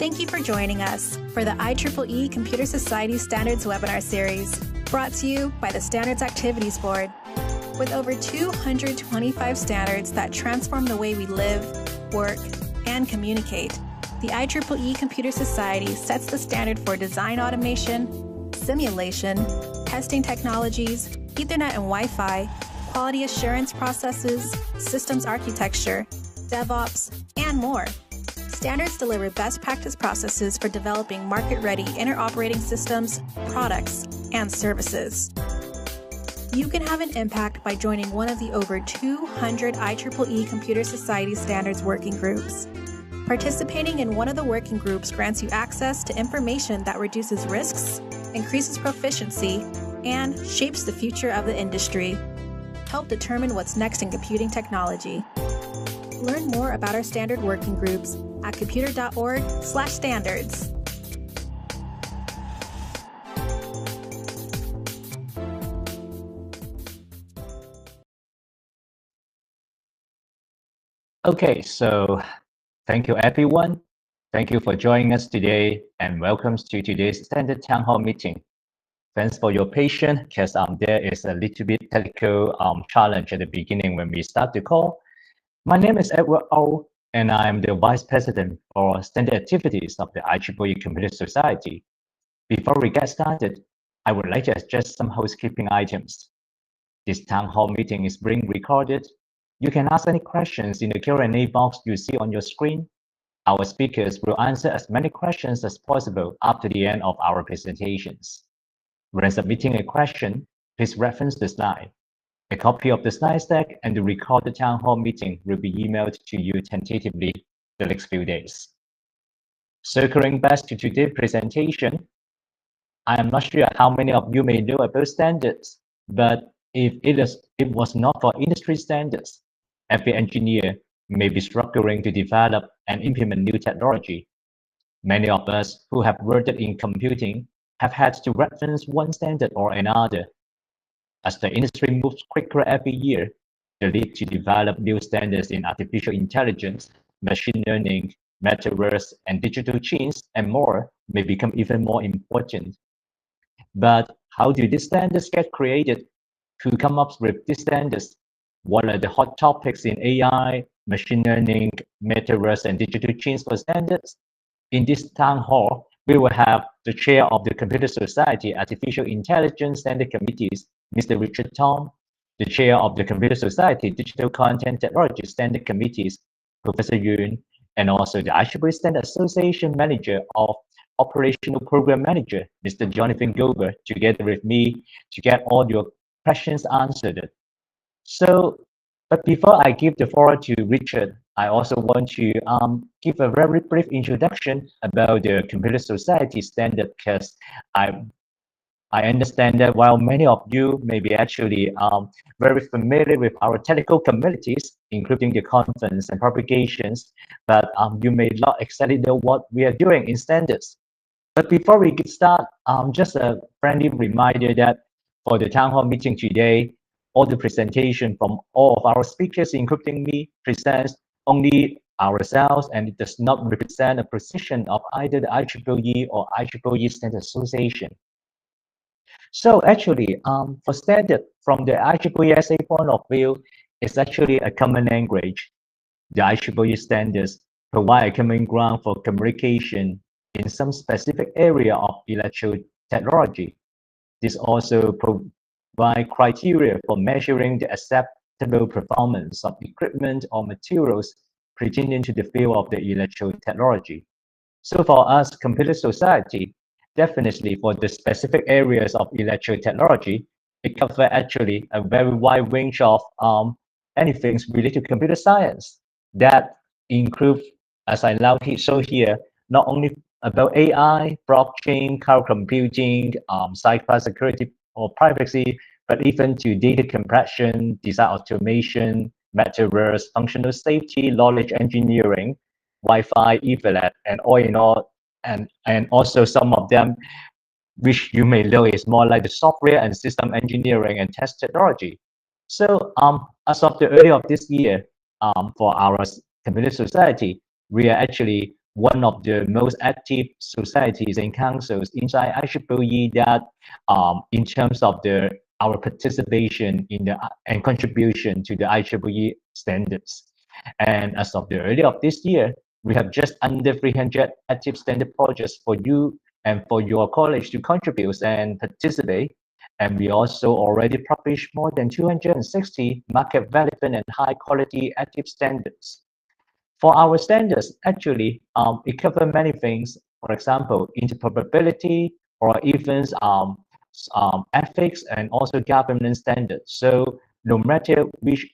Thank you for joining us for the IEEE Computer Society Standards webinar series, brought to you by the Standards Activities Board. With over 225 standards that transform the way we live, work, and communicate, the IEEE Computer Society sets the standard for design automation, simulation, testing technologies, Ethernet and Wi-Fi, quality assurance processes, systems architecture, DevOps, and more. Standards deliver best practice processes for developing market-ready interoperating systems, products, and services. You can have an impact by joining one of the over 200 IEEE Computer Society Standards working groups. Participating in one of the working groups grants you access to information that reduces risks, increases proficiency, and shapes the future of the industry. Help determine what's next in computing technology. Learn more about our standard working groups at computer.org/standards. Okay, so thank you everyone. Thank you for joining us today and welcome to today's standard town hall meeting. Thanks for your patience because there is a little bit technical challenge at the beginning when we start the call. My name is Edward O, and I'm the Vice President for Standard Activities of the IEEE Computer Society. Before we get started, I would like to adjust some housekeeping items. This town hall meeting is being recorded. You can ask any questions in the Q&A box you see on your screen. Our speakers will answer as many questions as possible after the end of our presentations. When submitting a question, please reference the slide. A copy of the slide deck and the recorded town hall meeting will be emailed to you tentatively the next few days. Circling back to today's presentation, I am not sure how many of you may know about standards, but if it was not for industry standards, every engineer may be struggling to develop and implement new technology. Many of us who have worked in computing have had to reference one standard or another. As the industry moves quicker every year, the need to develop new standards in artificial intelligence, machine learning, metaverse, and digital twins, and more may become even more important. But how do these standards get created? Who come up with these standards? What are the hot topics in AI, machine learning, metaverse, and digital twins for standards? In this town hall, we will have the chair of the Computer Society Artificial Intelligence Standard Committees, Mr. Richard Tong, the chair of the Computer Society Digital Content Technology Standard Committees, Professor Yoon, and also the IEEE Standard Association Manager of Operational Program Manager, Mr. Jonathan Goldberg, together with me to get all your questions answered. So, but before I give the floor to Richard, I also want to give a very brief introduction about the Computer Society standard because I understand that while many of you may be actually very familiar with our technical communities, including the conference and publications, but you may not exactly know what we are doing in standards. But before we get started, just a friendly reminder that for the town hall meeting today, all the presentation from all of our speakers, including me, presents only ourselves, and it does not represent a position of either the IEEE or IEEE Standard Association. So actually, for standard, from the IEEE SA point of view, it's actually a common language. The IEEE standards provide a common ground for communication in some specific area of electrical technology. This also provides criteria for measuring the acceptable performance of equipment or materials pertaining to the field of the electrical technology. So for us, Computer Society, definitely for the specific areas of electrical technology, it covers actually a very wide range of anything related to computer science. That includes, as I now show here, not only about AI, blockchain, cloud computing, cybersecurity or privacy, but even to data compression, design automation, metaverse, functional safety, knowledge engineering, Wi-Fi, Ethernet, and all in all, and also some of them, which you may know is more like the software and system engineering and test technology. So as of the early of this year, for our Computer Society, we are actually one of the most active societies and councils inside IEEE that in terms of our participation in the and contribution to the IEEE standards. And as of the early of this year, we have just under 300 active standard projects for you and for your college to contribute and participate. And we also already published more than 260 market relevant and high quality active standards. For our standards, actually, it covers many things. For example, interoperability or even ethics and also governance standards. So no matter which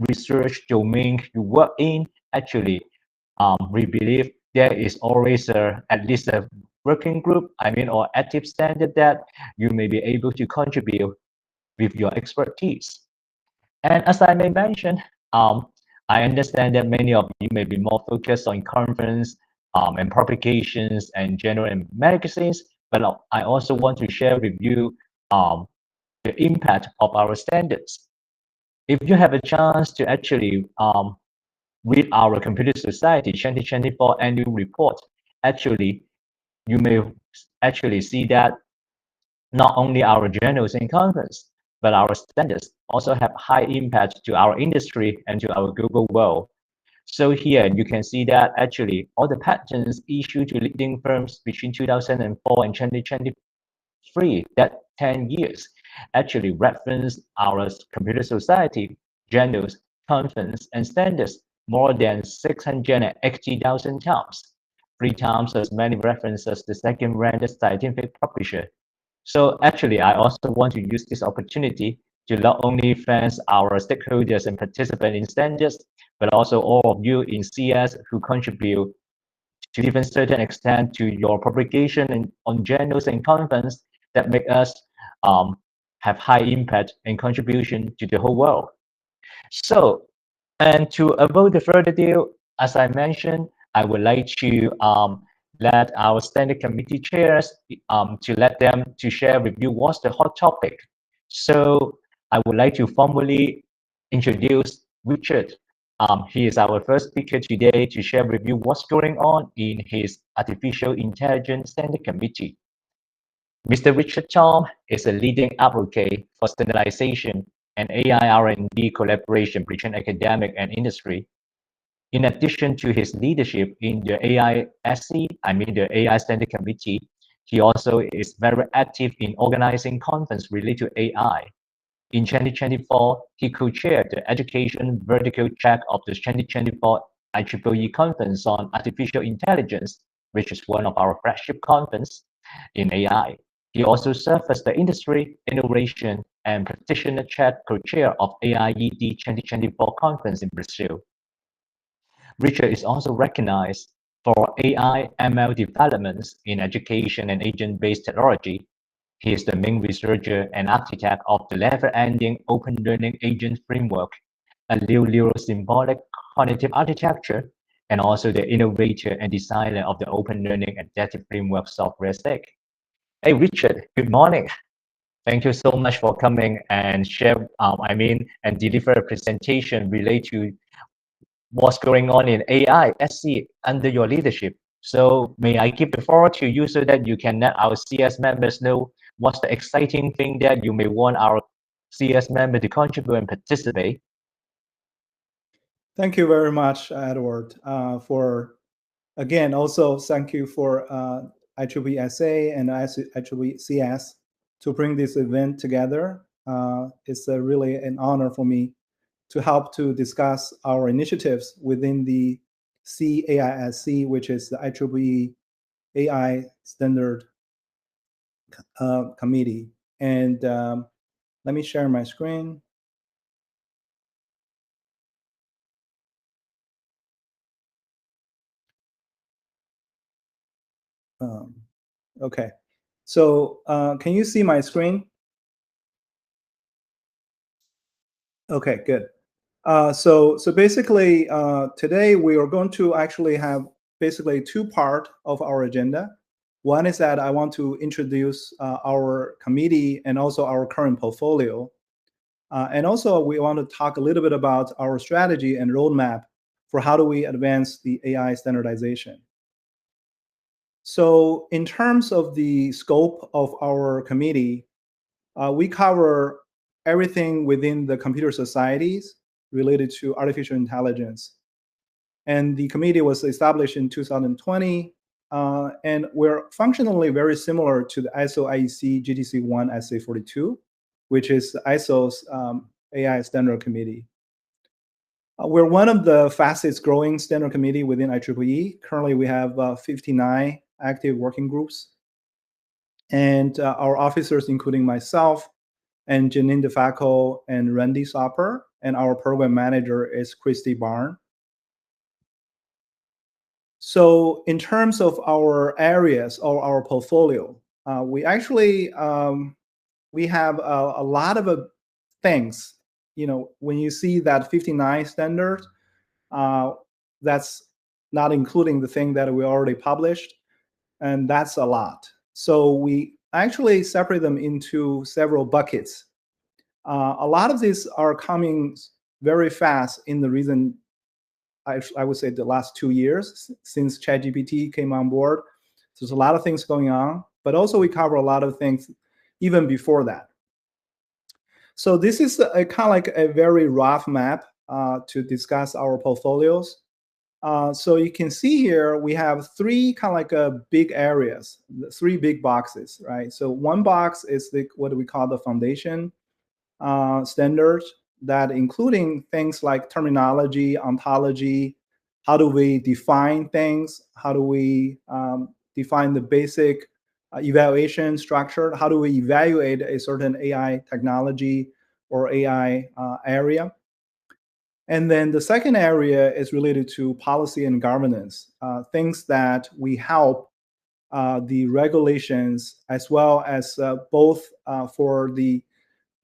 research domain you work in, actually, we believe there is always at least a working group, or active standard that you may be able to contribute with your expertise. And as I may mention, I understand that many of you may be more focused on conference and publications and general magazines, but I also want to share with you the impact of our standards. If you have a chance to actually read our Computer Society 2024 annual report, actually, you may actually see that not only our journals and conference, but our standards also have high impact to our industry and to our global world. So here you can see that actually all the patents issued to leading firms between 2004 and 2023, that 10 years, actually reference our Computer Society journals, conference, and standards more than 680,000 times, 3 times as many references as the second-ranked scientific publisher. So actually, I also want to use this opportunity to not only thank our stakeholders and participants in standards, but also all of you in CS who contribute to even certain extent to your publication and on journals and conference that make us have high impact and contribution to the whole world. So, and to avoid the further ado, as I mentioned, I would like to let our standing committee chairs to let them to share with you what's the hot topic. So I would like to formally introduce Richard. He is our first speaker today to share with you what's going on in his Artificial Intelligence Standing Committee. Mr. Richard Tong is a leading advocate for standardization and AI R&D collaboration between academic and industry. In addition to his leadership in the AISC, the AI Standing Committee, he also is very active in organizing conferences related to AI. In 2024, he co-chaired the education vertical track of the 2024 IEEE Conference on Artificial Intelligence, which is one of our flagship conferences in AI. He also served as the Industry, Innovation, and Practitioner Chair co-chair of IEEE 2024 Conference in Brazil. Richard is also recognized for AI ML developments in education and agent-based technology. He is the main researcher and architect of the never-ending open learning agent framework, a new symbolic cognitive architecture, and also the innovator and designer of the open learning adaptive framework software stack. Hey, Richard, good morning. Thank you so much for coming and share, and deliver a presentation related to what's going on in AI SC under your leadership. So may I give the floor to you so that you can let our CS members know what's the exciting thing that you may want our CS member to contribute and participate. Thank you very much, Edward, again, also thank you for IEEE SA and IEEE CS to bring this event together. It's really an honor for me to help to discuss our initiatives within the CAISC, which is the IEEE AI Standard Committee. And let me share my screen. Okay, so can you see my screen? Okay, good. So basically, today we are going to actually have basically two parts of our agenda. One is that I want to introduce our committee and also our current portfolio. And also we want to talk a little bit about our strategy and roadmap for how do we advance the AI standardization. So in terms of the scope of our committee, we cover everything within the computer societies related to artificial intelligence. And the committee was established in 2020, and we're functionally very similar to the ISO IEC GTC1 SA42, which is ISO's AI standard committee. We're one of the fastest growing standard committee within IEEE. Currently, we have 59 active working groups. And our officers, including myself and Janine DeFaco and Randy Sopper, and our program manager is Christy Barn. So in terms of our areas or our portfolio, we actually, we have a lot of things. You know, when you see that 59 standards, that's not including the thing that we already published, and that's a lot. So we actually separate them into several buckets. A lot of these are coming very fast in the recent, I would say, the last 2 years since ChatGPT came on board. So there's a lot of things going on, but also we cover a lot of things even before that. So this is a kind of like a very rough map to discuss our portfolios. So you can see here we have three kind of like big areas, three big boxes, right? So one box is what we call the foundation standards, that including things like terminology, ontology, how do we define things, how do we define the basic evaluation structure, how do we evaluate a certain AI technology or AI area. And then the second area is related to policy and governance, things that we help the regulations as well as both for the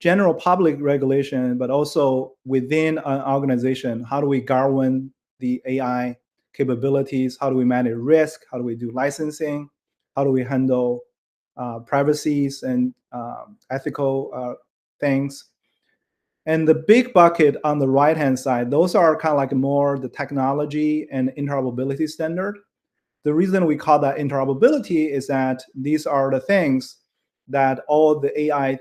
general public regulation, but also within an organization. How do we govern the AI capabilities? How do we manage risk? How do we do licensing? How do we handle privacies and ethical things? And the big bucket on the right-hand side, those are kind of like more the technology and interoperability standard. The reason we call that interoperability is that these are the things that all the AI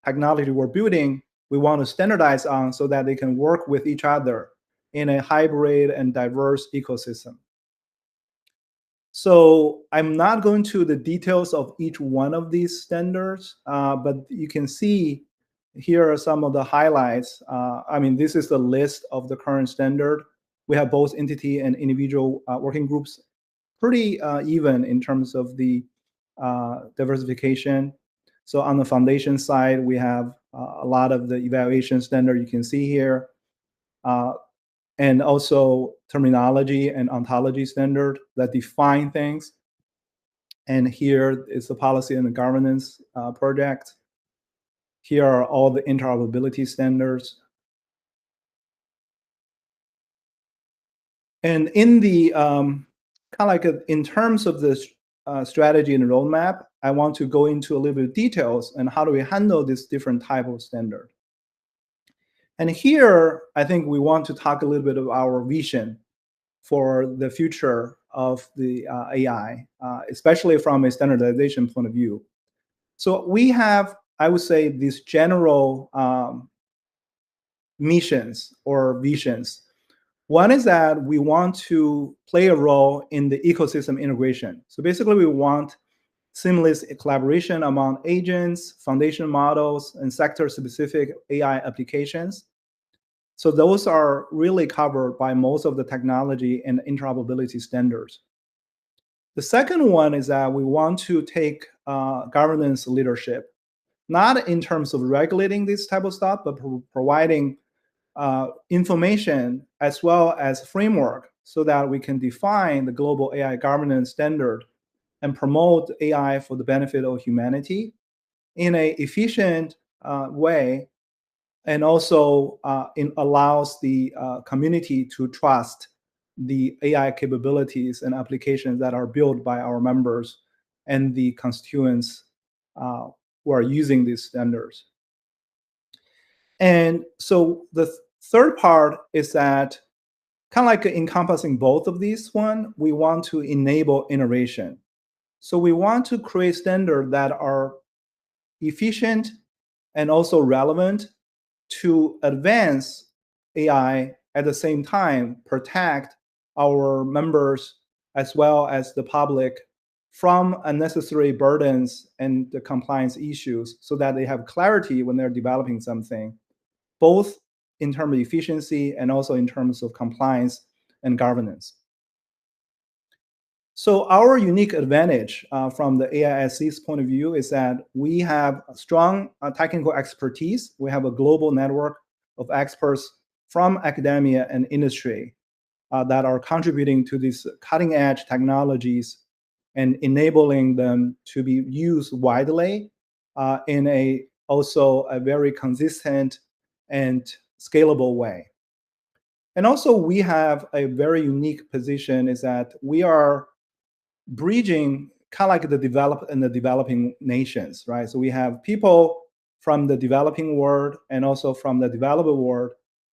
technology we're building, we want to standardize on so that they can work with each other in a hybrid and diverse ecosystem. So I'm not going to the details of each one of these standards, but you can see here are some of the highlights. I mean, this is the list of the current standard. We have both entity and individual working groups, pretty even in terms of the diversification. So on the foundation side, we have a lot of the evaluation standard you can see here, and also terminology and ontology standard that define things. And here is the policy and the governance project. Here are all the interoperability standards. And in the kind of like in terms of the strategy and roadmap, I want to go into a little bit of details and how do we handle this different type of standard. And here, I think we want to talk a little bit of our vision for the future of the AI, especially from a standardization point of view. So we have, I would say, these general missions or visions. One is that we want to play a role in the ecosystem integration. So basically, we want seamless collaboration among agents, foundation models, and sector-specific AI applications. So those are really covered by most of the technology and interoperability standards. The second one is that we want to take governance leadership, not in terms of regulating this type of stuff, but providing information as well as framework so that we can define the global AI governance standard and promote AI for the benefit of humanity in an efficient way, and also allows the community to trust the AI capabilities and applications that are built by our members and the constituents who are using these standards. And so the third part is that kind of like encompassing both of these. One, we want to enable innovation. So we want to create standards that are efficient and also relevant to advance AI, at the same time protect our members as well as the public from unnecessary burdens and the compliance issues, so that they have clarity when they're developing something, both in terms of efficiency and also in terms of compliance and governance. So our unique advantage from the AISC's point of view is that we have a strong technical expertise. We have a global network of experts from academia and industry that are contributing to these cutting edge technologies and enabling them to be used widely in also a very consistent and scalable way. And also we have a very unique position, is that we are bridging kind of like the developed and the developing nations, right? So we have people from the developing world and also from the developed world,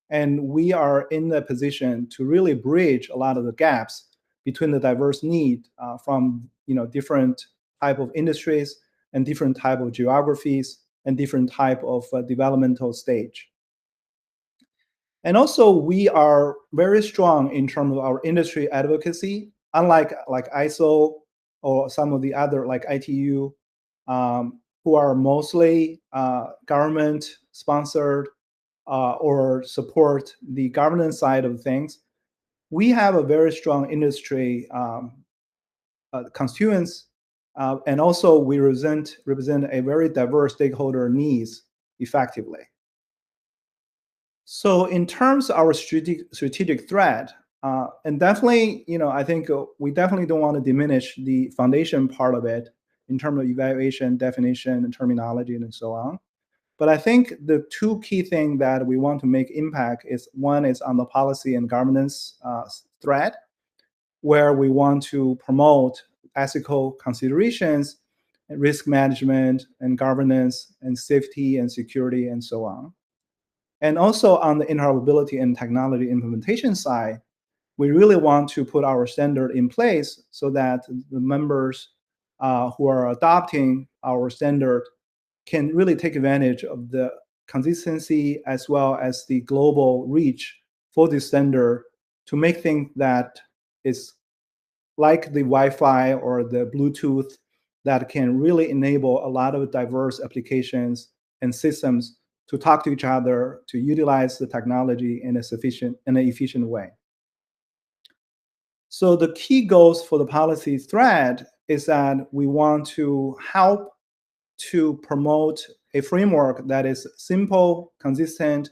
and we are in the position to really bridge a lot of the gaps between the diverse need from different type of industries and different type of geographies and different type of developmental stage. And also we are very strong in terms of our industry advocacy, unlike like ISO or some of the other like ITU, who are mostly government sponsored or support the governance side of things. We have a very strong industry constituents, and also we represent a very diverse stakeholder needs effectively. So in terms of our strategic threat, and definitely, I think we definitely don't want to diminish the foundation part of it in terms of evaluation, definition, and terminology, and so on. But I think the two key things that we want to make impact is, one is on the policy and governance thread, where we want to promote ethical considerations, and risk management, and governance, and safety and security, and so on. And also on the interoperability and technology implementation side, we really want to put our standard in place so that the members who are adopting our standard can really take advantage of the consistency as well as the global reach for this standard, to make things that is like the Wi-Fi or the Bluetooth that can really enable a lot of diverse applications and systems to talk to each other, to utilize the technology in an efficient way. So the key goals for the policy thread is that we want to help to promote a framework that is simple, consistent,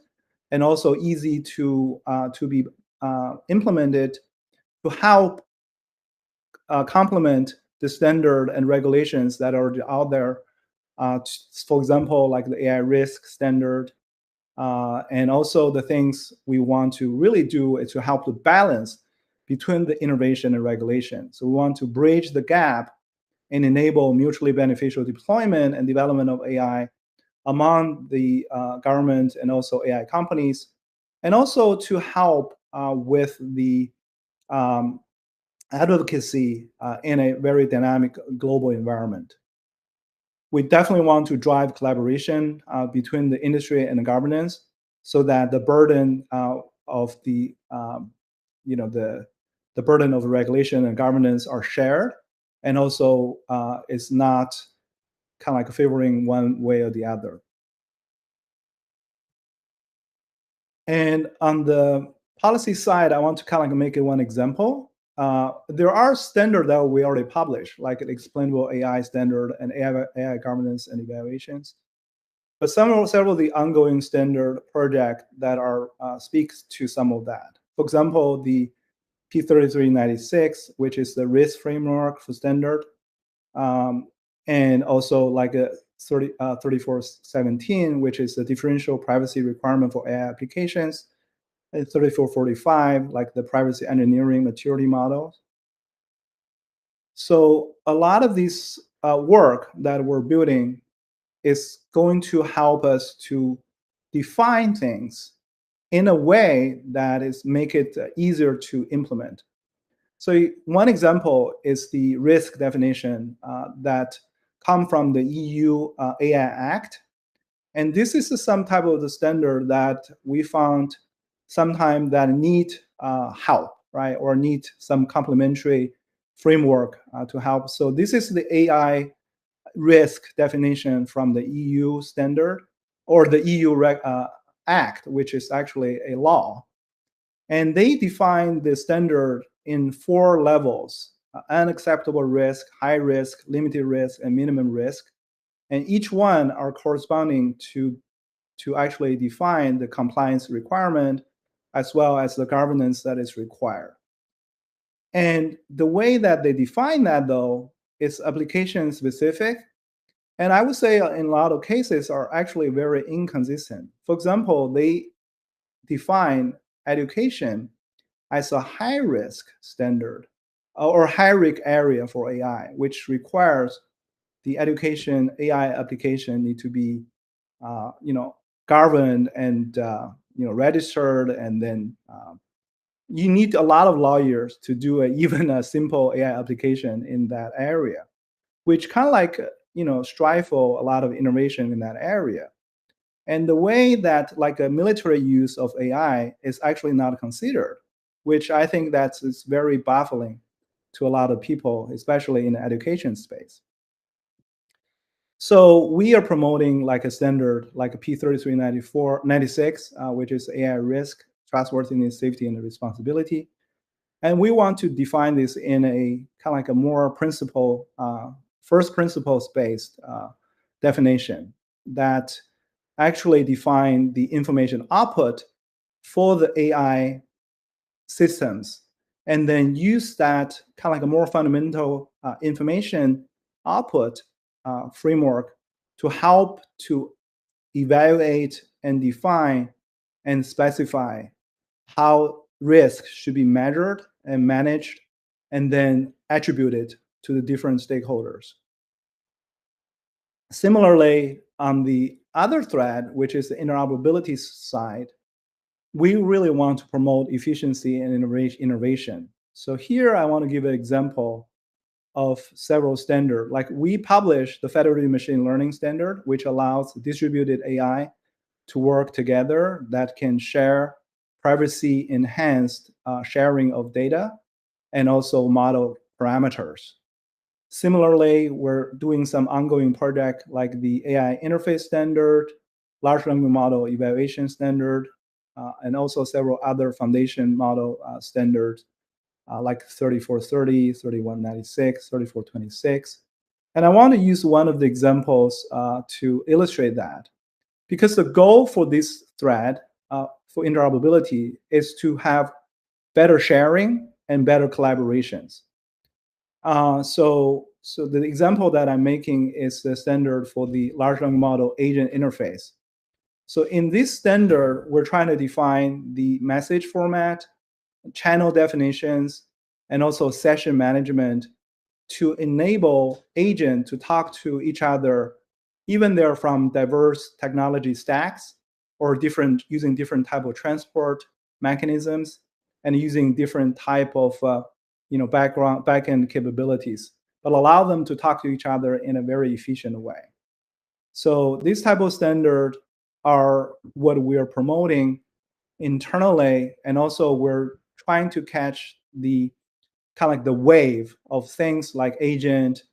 and also easy to be implemented, to help complement the standard and regulations that are out there. For example, like the AI risk standard, and also the things we want to really do is to help to balance between the innovation and regulation. So we want to bridge the gap and enable mutually beneficial deployment and development of AI among the government and also AI companies, and also to help with the advocacy in a very dynamic global environment. We definitely want to drive collaboration between the industry and the governance, so that the burden of the burden of regulation and governance are shared, and also it's not kind of like favoring one way or the other. And on the policy side, I want to kind of like make it one example. There are standards that we already published, like an explainable AI standard and AI governance and evaluations. But several of the ongoing standard projects that are speaks to some of that. For example, the P3396, which is the risk framework for standard, and also like a 3417, which is the differential privacy requirement for AI applications, and 3445, like the privacy engineering maturity model. So a lot of this work that we're building is going to help us to define things in a way that is make it easier to implement. So one example is the risk definition that come from the EU AI Act. And this is some type of the standard that we found sometimes that need help, right? Or need some complementary framework to help. So this is the AI risk definition from the EU standard or the EU Act, which is actually a law. And they define the standard in 4 levels: unacceptable risk, high risk, limited risk, and minimum risk. And each one are corresponding to actually define the compliance requirement as well as the governance that is required. And the way that they define that, though, is application specific. And I would say in a lot of cases are actually very inconsistent. For example, they define education as a high risk standard or high risk area for AI, which requires the education AI application need to be, governed and registered, and then you need a lot of lawyers to do even a simple AI application in that area, which kind of like stifle a lot of innovation in that area. And the way that like a military use of AI is actually not considered, which I think is very baffling to a lot of people, especially in the education space. So we are promoting like a standard, like a P3396, which is AI risk, trustworthiness, safety, and responsibility. And we want to define this in a kind of like a more first principles based definition that actually define the information output for the AI systems, and then use that kind of like a more fundamental information output framework to help to evaluate and define and specify how risk should be measured and managed and then attributed to the different stakeholders. Similarly, on the other thread, which is the interoperability side, we really want to promote efficiency and innovation. So here I want to give an example of several standards. Like we published the federated machine learning standard, which allows distributed AI to work together that can share privacy enhanced sharing of data and also model parameters. Similarly, we're doing some ongoing project like the AI interface standard, large language model evaluation standard, and also several other foundation model standards like 3430, 3196, 3426. And I want to use one of the examples to illustrate that, because the goal for this thread for interoperability is to have better sharing and better collaborations. So the example that I'm making is the standard for the large language model agent interface. So in this standard, we're trying to define the message format, channel definitions, and also session management to enable agents to talk to each other, even they're from diverse technology stacks or using different type of transport mechanisms and using different type of backend capabilities, but allow them to talk to each other in a very efficient way. So these type of standards are what we are promoting internally, and also we're trying to catch the kind of like the wave of things like agent,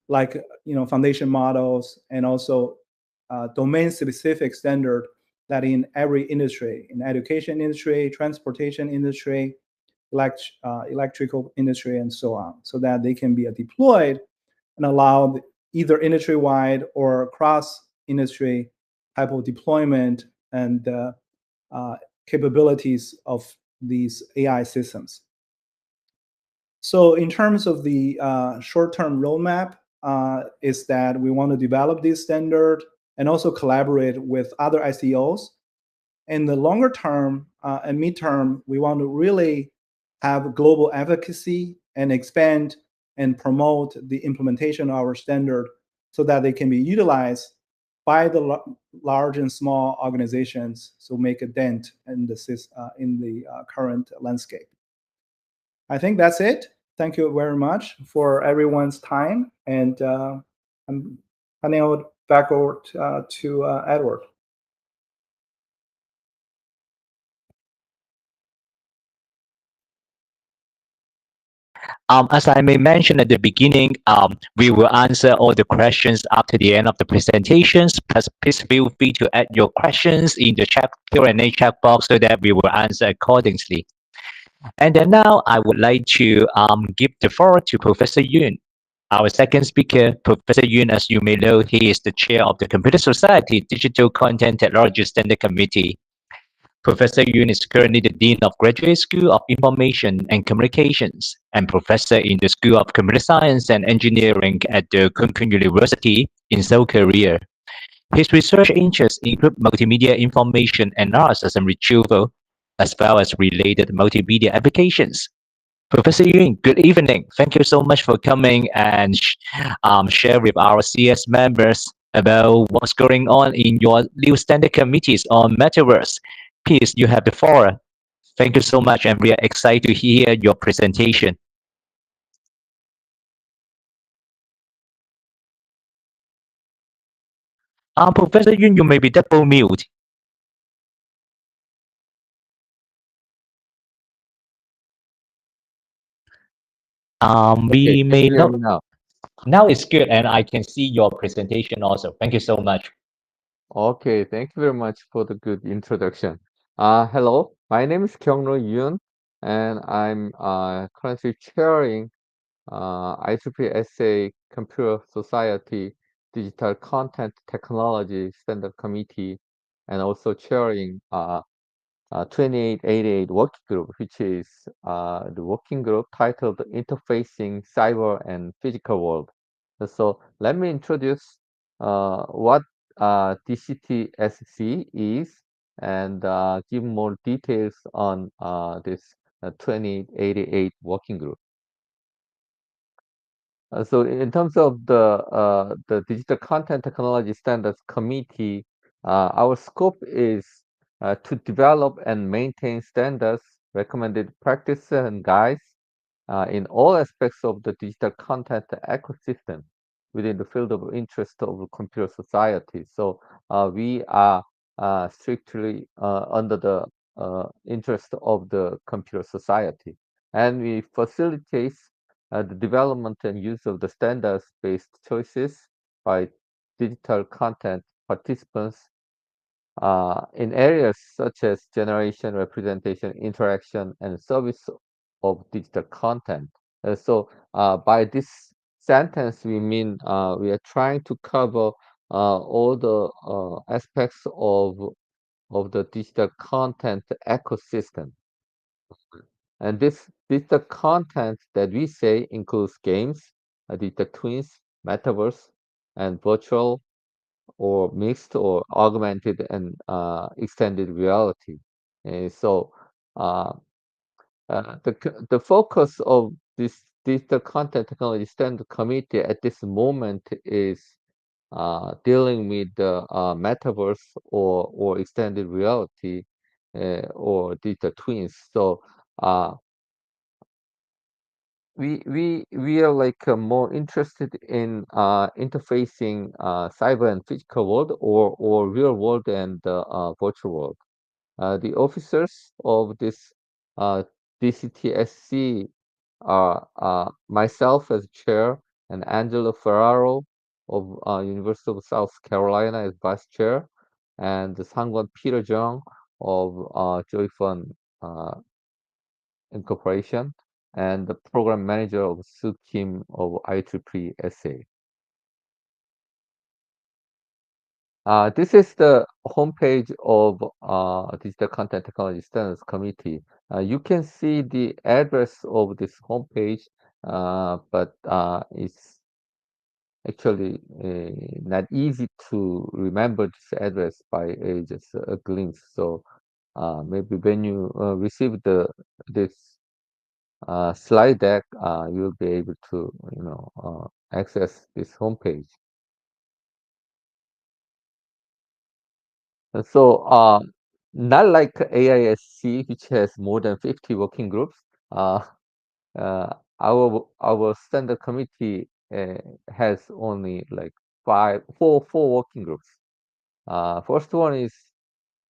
like foundation models, and also domain-specific standard that in every industry, in education industry, transportation industry, electrical industry, and so on, so that they can be deployed and allowed either industry-wide or cross-industry type of deployment and capabilities of these AI systems. So in terms of the short-term roadmap, is that we want to develop this standard and also collaborate with other ICOs. In the longer term and midterm, we want to really have global advocacy and expand and promote the implementation of our standard so that they can be utilized by the large and small organizations, so make a dent in the current landscape. I think that's it. Thank you very much for everyone's time, and I'm handing it back over to Edward. As I may mention at the beginning, we will answer all the questions after the end of the presentations. Please feel free to add your questions in the chat Q&A chat box so that we will answer accordingly. And then now I would like to give the floor to Professor Yoon. Our second speaker, Professor Yoon, as you may know, he is the chair of the Computer Society Digital Content Technology Standard Committee. Professor Yoon is currently the Dean of Graduate School of Information and Communications and Professor in the School of Computer Science and Engineering at the Kyoungro University in South Korea. His research interests include multimedia information analysis and retrieval, as well as related multimedia applications. Professor Yoon, good evening. Thank you so much for coming and share with our CS members about what's going on in your new standard committees on Metaverse. Please, you have the floor. Thank you so much, and we are excited to hear your presentation. Professor Yoon, you may be double mute. We may not. Now it's good, and I can see your presentation also. Thank you so much. Okay, thank you very much for the good introduction. Hello, my name is Kyoungro Yoon, and I'm currently chairing IEEE SA Computer Society Digital Content Technology Standard Committee, and also chairing 2888 working group, which is the working group titled Interfacing Cyber and Physical World. So let me introduce what DCTSC is and give more details on this 2888 working group. So in terms of the Digital Content Technology Standards Committee, our scope is to develop and maintain standards, recommended practices and guides in all aspects of the digital content ecosystem within the field of interest of computer society. So we are strictly under the interest of the computer society, and we facilitate the development and use of the standards-based choices by digital content participants in areas such as generation, representation, interaction, and service of digital content. So by this sentence, we mean we are trying to cover all the aspects of the digital content ecosystem. And this digital content that we say includes games, digital twins, metaverse, and virtual or mixed or augmented and extended reality. So the focus of this digital content technology standard committee at this moment is dealing with the metaverse or extended reality or digital twins. So we are like more interested in interfacing cyber and physical world or real world and virtual world. The officers of this DCTSC are myself as chair and Angelo Ferraro of University of South Carolina as vice chair, and the Sangwon Peter Jung of Joy Fund Incorporation, and the program manager of Soo Kim of IEEE SA. This is the homepage of Digital Content Technology Standards Committee. You can see the address of this homepage, but it's actually not easy to remember this address by just a glimpse. So maybe when you receive this slide deck, you'll be able to access this homepage. So, not like AISC, which has more than 50 working groups. Uh, our standard committee has only like four working groups. First one is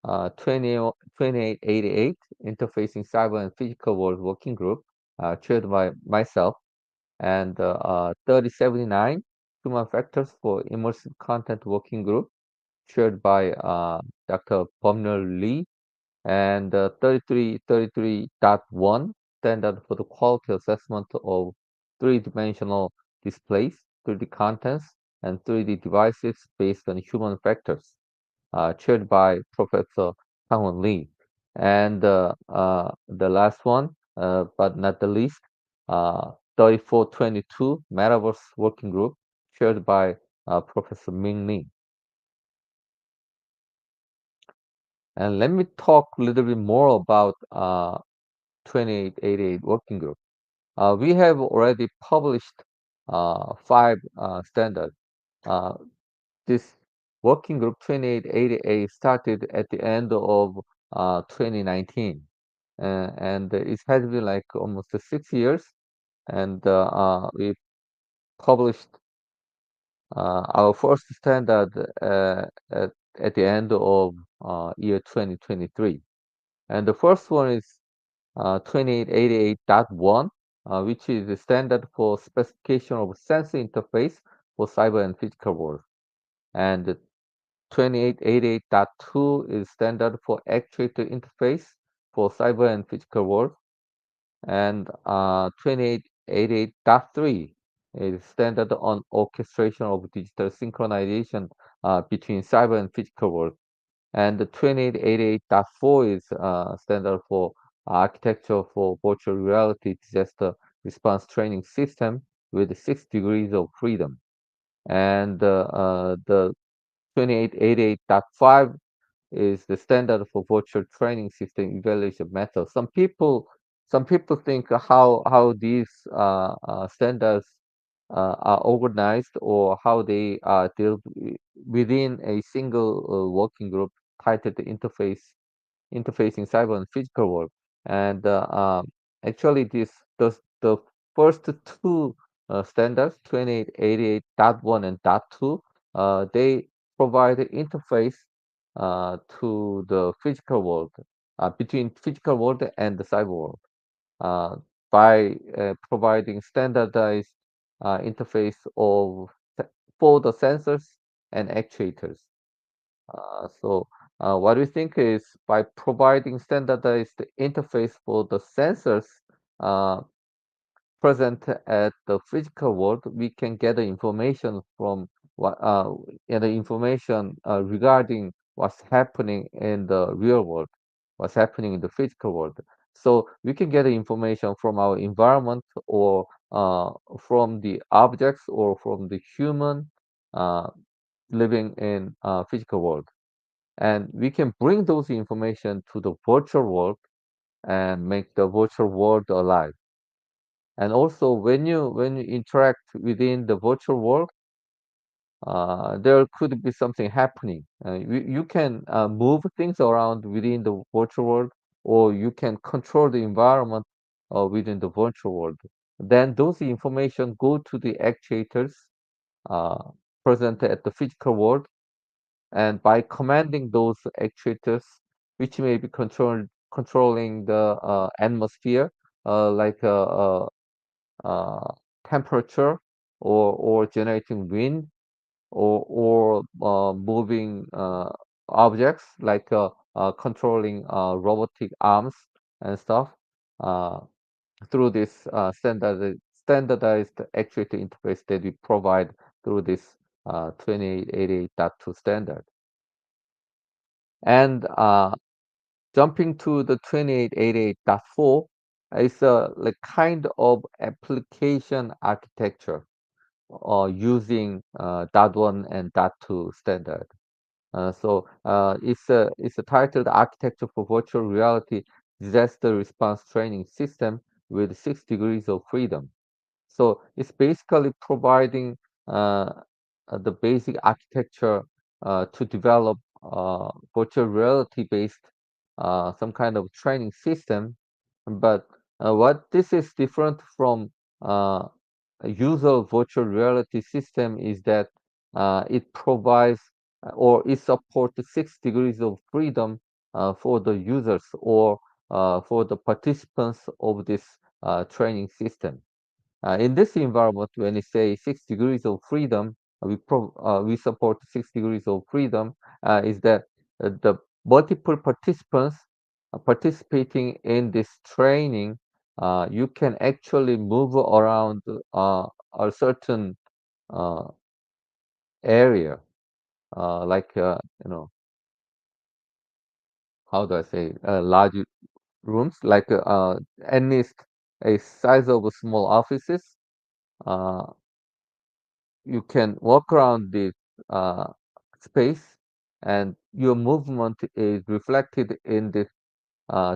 2888 Interfacing Cyber and Physical World Working Group, chaired by myself, and 3079 Human Factors for Immersive Content Working Group, chaired by Dr. Pomner Lee, and 3333.1 Standard for the Quality Assessment of Three-Dimensional Displays, 3D Contents, and 3D Devices based on Human Factors, chaired by Professor Kang Lee. And the last one, but not the least, 3422 Metaverse Working Group, chaired by Professor Ming Lee. And let me talk a little bit more about 2888 Working Group. We have already published 5 standards. This working group 2888 started at the end of 2019, and it has been like almost 6 years. And we published our first standard at the end of year 2023. And the first one is 2888.1, which is the standard for specification of sensor interface for cyber and physical world. And 2888.2 is standard for actuator interface for cyber and physical world. And 2888.3 is standard on orchestration of digital synchronization between cyber and physical world. And the 2888.4 is standard for architecture for virtual reality disaster response training system with 6 degrees of freedom. And the 2888.5 is the standard for virtual training system evaluation method. Some people think how these standards are organized or how they are dealt within a single working group titled interfacing cyber and physical world. And actually, the first two standards, 2888.1 and .2, they provide an interface to the physical world, between physical world and the cyber world, uh, by providing standardized interface for the sensors and actuators. So what we think is by providing standardized interface for the sensors uh, present at the physical world, we can gather information from what the information regarding what's happening in the real world, what's happening in the physical world. So we can get information from our environment or from the objects or from the human uh, living in physical world, and we can bring those information to the virtual world and make the virtual world alive. And also, when you interact within the virtual world, there could be something happening. You can move things around within the virtual world, or you can control the environment within the virtual world. Then those information go to the actuators uh, present at the physical world, and by commanding those actuators, which may be controlling the atmosphere, like uh, temperature, or generating wind, or moving objects, like controlling robotic arms and stuff, uh, through this standardized actuator interface that we provide through this 2888.2 standard. And jumping to the 2888.4 is a like kind of application architecture using .1 and .2 standard. It's a titled Architecture for Virtual Reality Disaster Response Training System with 6 degrees of freedom. So it's basically providing the basic architecture to develop virtual reality based some kind of training system. But what this is different from a usual virtual reality system is that it provides or it supports 6 degrees of freedom for the users or for the participants of this training system. In this environment, when we say 6 degrees of freedom, we support 6 degrees of freedom, is that the multiple participants participating in this training, you can actually move around a certain uh, area, like how do I say, large rooms, like at least a size of small offices. Uh, you can walk around this uh, space, and your movement is reflected in this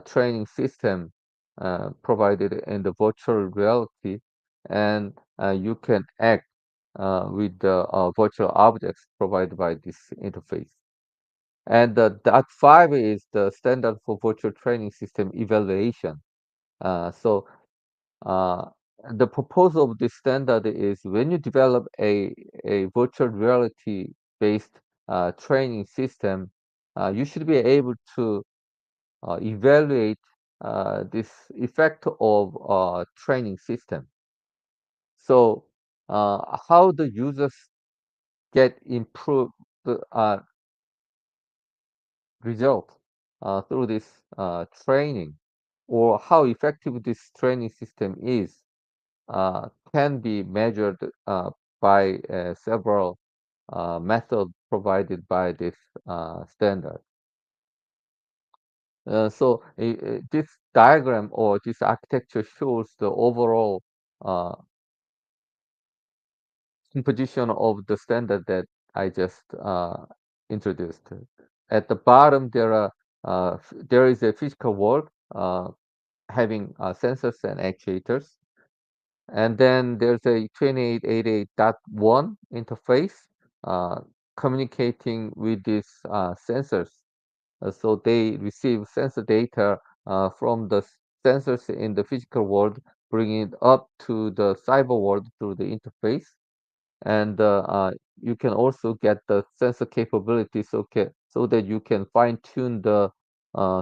training system provided in the virtual reality, and you can act with the virtual objects provided by this interface. And the dot 5 is the standard for virtual training system evaluation. So uh, the proposal of this standard is when you develop a virtual reality based training system, you should be able to evaluate this effect of training system. So how the users get improved uh, result through this training, or how effective this training system is, can be measured by several methods provided by this standard. So this diagram or this architecture shows the overall uh, composition of the standard that I just introduced. At the bottom, there is a physical world having sensors and actuators. And then there's a 2888.1 interface uh, communicating with these sensors. So they receive sensor data from the sensors in the physical world, bringing it up to the cyber world through the interface. And you can also get the sensor capability so that you can fine tune the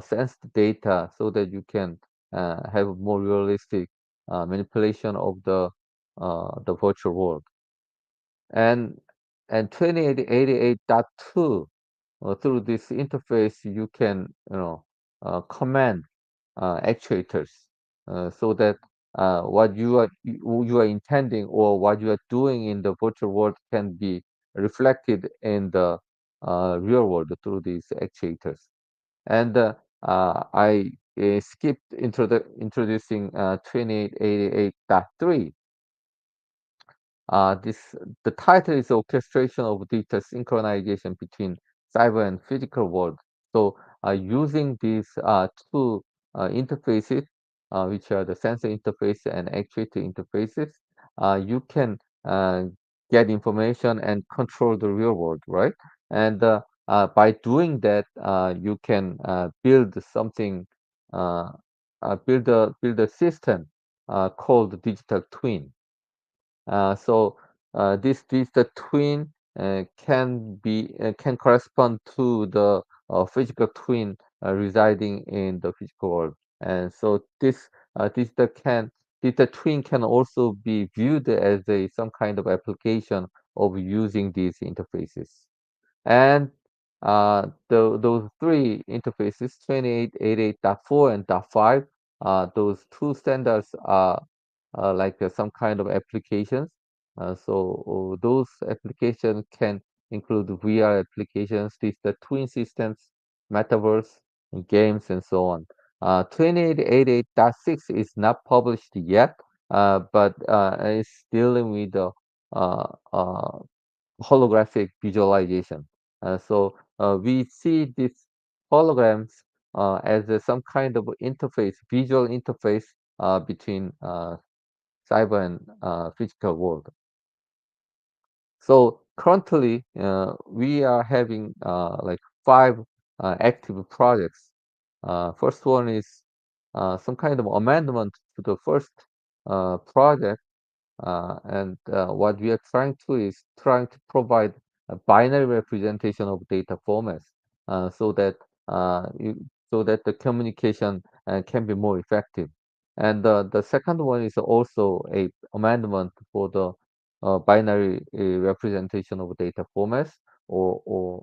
sensed data so that you can have more realistic manipulation of the virtual world. And 2888.2 through this interface you can command actuators so that what you are intending or what you are doing in the virtual world can be reflected in the real world through these actuators. And I skipped introducing 2888.3. This the title is orchestration of data synchronization between cyber and physical world. So using these two interfaces, which are the sensor interface and actuator interfaces, you can get information and control the real world, right? And by doing that, you can build something, build a system called digital twin. This digital twin can correspond to the physical twin residing in the physical world, and so this digital twin can also be viewed as a some kind of application of using these interfaces. And those three interfaces, 2888.4 and .5, those two standards are like some kind of applications. Those applications can include VR applications, digital twin systems, metaverse, and games, and so on. 2888.6 is not published yet, but it's dealing with the uh, uh, holographic visualization. We see these holograms as some kind of interface, visual interface between cyber and physical world. So currently, we are having like 5 active projects. First one is some kind of amendment to the first project, and what we are trying to provide a binary representation of data formats, so that the communication can be more effective. And the second one is also a amendment for the binary representation of data formats, or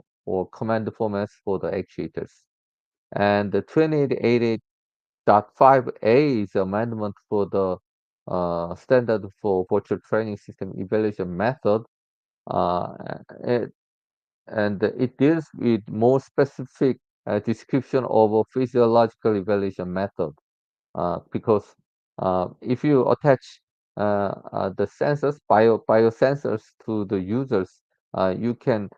command formats for the actuators. And the 2888.5a is amendment for the standard for virtual training system evaluation method, uh, it, and it deals with more specific description of a physiological evaluation method. Because if you attach the sensors, biosensors to the users, you can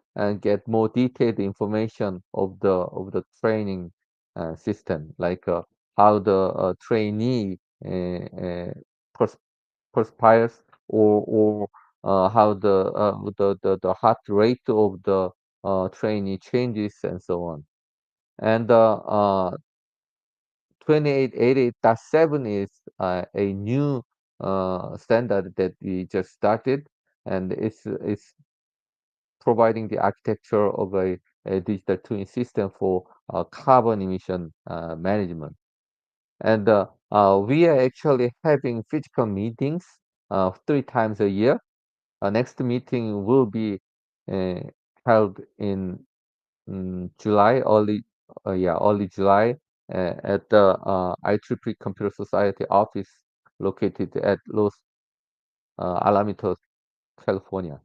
get more detailed information of the training system, like how the trainee pers perspires, or how the heart rate of the trainee changes, and so on. And 2888.7 is a new standard that we just started, and it's providing the architecture of a digital twin system for carbon emission management. And we are actually having physical meetings 3 times a year. Next meeting will be held in July, early July, at the IEEE Computer Society office located at Los Alamitos, California.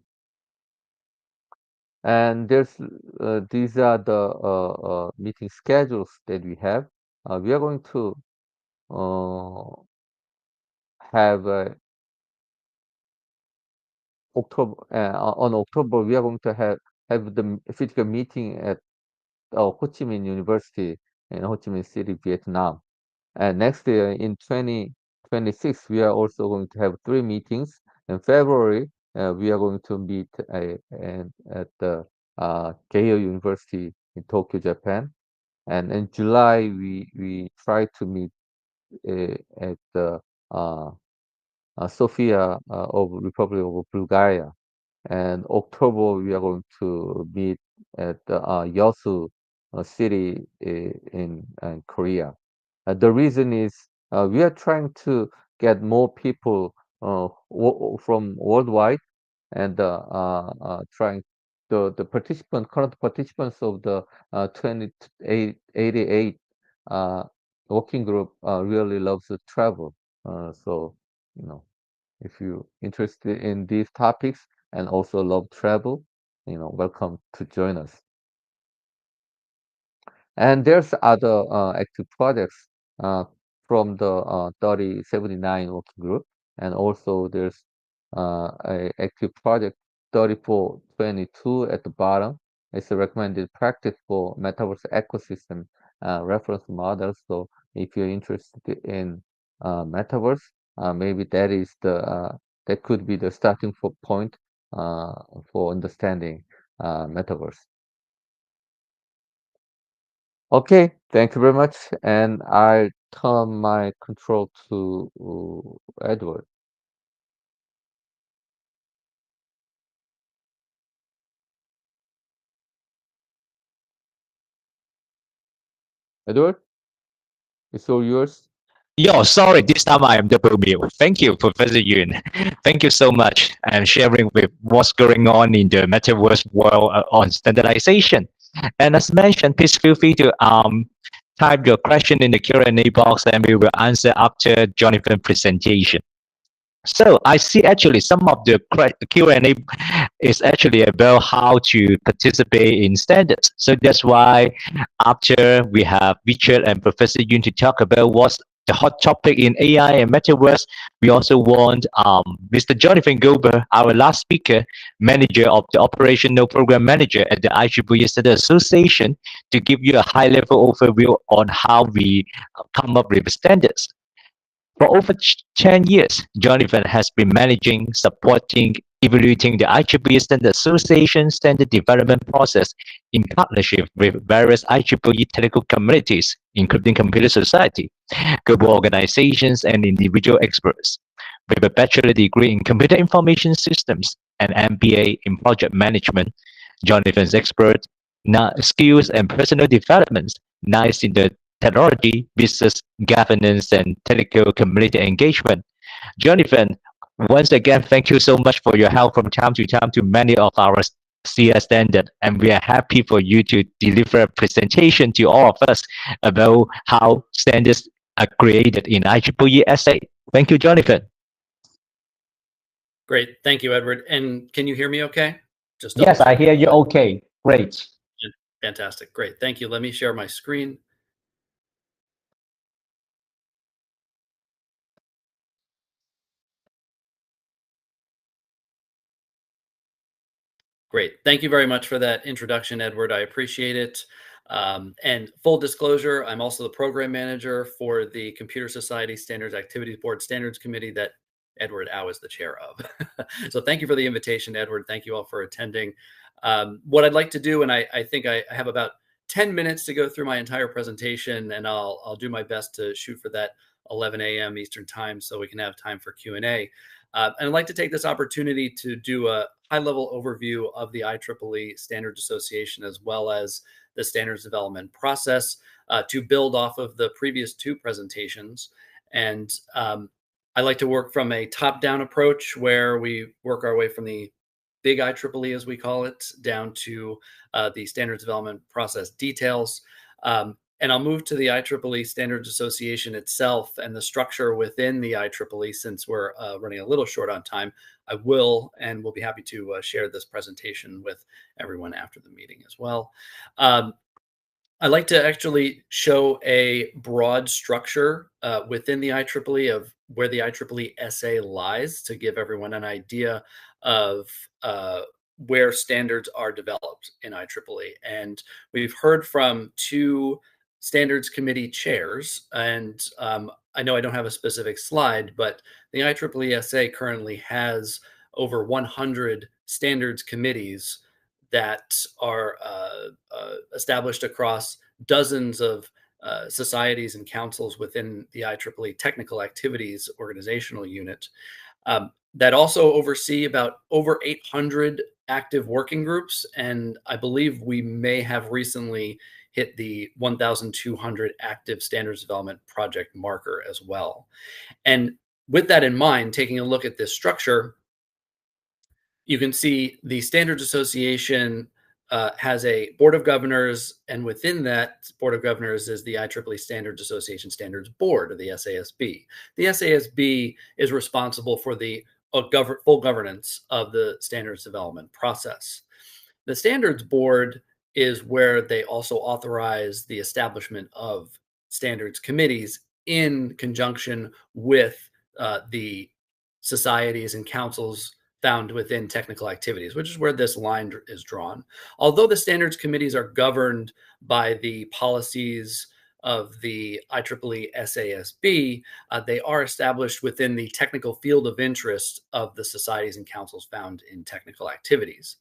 And these are the meeting schedules that we have. We are going to have on October, we are going to have the physical meeting at Ho Chi Minh University in Ho Chi Minh City, Vietnam. And next year in 2026, we are also going to have 3 meetings. In February, we are going to meet at the Keio University in Tokyo, Japan. And in July, we try to meet at the Sofia of Republic of Bulgaria. And October, we are going to meet at Yeosu city in Korea. The reason is we are trying to get more people from worldwide, and trying the current participants of the 2888 working group really loves to travel. So, if you're interested in these topics and also love travel, welcome to join us. And there's other active projects from the 3079 working group, and also there's a active project 3422 at the bottom. It's a recommended practice for metaverse ecosystem reference models. So if you're interested in metaverse, maybe that could be the starting point for understanding metaverse. Okay, thank you very much. And I turn my control to Edward. Edward, it's all yours. Yo, sorry, this time I am double mute. Thank you, Professor Yoon. Thank you so much and sharing with what's going on in the metaverse world on standardization. And as mentioned, please feel free to type your question in the Q&A box and we will answer after Jonathan's presentation. So I see actually some of the Q&A is actually about how to participate in standards. So that's why after we have Richard and Professor Yoon to talk about what's the hot topic in AI and Metaverse, we also want Mr. Jonathan Goldberg, our last speaker, manager of the operational program manager at the IEEE Standard Association, to give you a high-level overview on how we come up with standards. For over 10 years, Jonathan has been managing, supporting evaluating the IEEE Standard Association standard development process in partnership with various IEEE technical communities, including computer society, global organizations, and individual experts. With a bachelor degree in computer information systems and MBA in project management, Jonathan's expert skills and personal developments lies in the technology, business, governance, and technical community engagement. Jonathan, once again, thank you so much for your help from time to time to many of our CS standard, and we are happy for you to deliver a presentation to all of us about how standards are created in IEEE SA. Thank you, Jonathan. Great. Thank you, Edward. And can you hear me okay? Yes, I hear you okay. Great. Fantastic. Great. Thank you. Let me share my screen. Great. Thank you very much for that introduction, Edward. I appreciate it. And full disclosure, I'm also the program manager for the Computer Society Standards Activities Board Standards Committee that Edward Au is the chair of. So thank you for the invitation, Edward. Thank you all for attending. What I'd like to do, and I think I have about 10 minutes to go through my entire presentation, and I'll do my best to shoot for that 11 a.m. Eastern time so we can have time for Q&A. And I'd like to take this opportunity to do a high-level overview of the IEEE Standards Association as well as the standards development process to build off of the previous two presentations. And I like to work from a top-down approach where we work our way from the big IEEE, as we call it, down to the standards development process details. And I'll move to the IEEE Standards Association itself and the structure within the IEEE. Since we're running a little short on time, I will and will be happy to share this presentation with everyone after the meeting as well. I'd like to actually show a broad structure within the IEEE of where the IEEE SA lies to give everyone an idea of where standards are developed in IEEE. And we've heard from two standards committee chairs, and I know I don't have a specific slide, but the IEEE SA currently has over 100 standards committees that are established across dozens of societies and councils within the IEEE Technical Activities Organizational Unit that also oversee about over 800 active working groups. And I believe we may have recently hit the 1,200 active standards development project marker as well. And with that in mind, taking a look at this structure, you can see the Standards Association has a board of governors, and within that board of governors is the IEEE Standards Association Standards Board, or the SASB. The SASB is responsible for the full governance of the standards development process. The Standards Board is where they also authorize the establishment of standards committees in conjunction with the societies and councils found within technical activities, which is where this line is drawn. Although the standards committees are governed by the policies of the IEEE SASB, they are established within the technical field of interest of the societies and councils found in technical activities.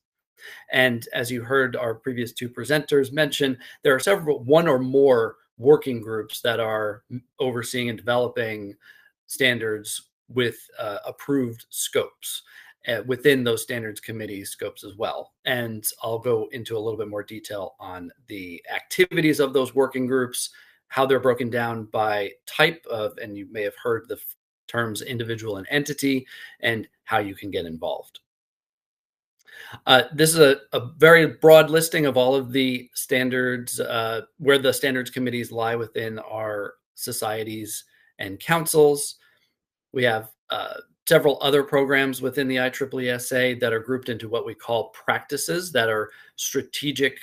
And as you heard our previous two presenters mention, there are one or more working groups that are overseeing and developing standards with approved scopes within those standards committee scopes as well. And I'll go into a little bit more detail on the activities of those working groups, how they're broken down by type of, and you may have heard the terms individual and entity, and how you can get involved. This is a very broad listing of all of the standards, where the standards committees lie within our societies and councils. We have several other programs within the IEEE SA that are grouped into what we call practices, that are strategic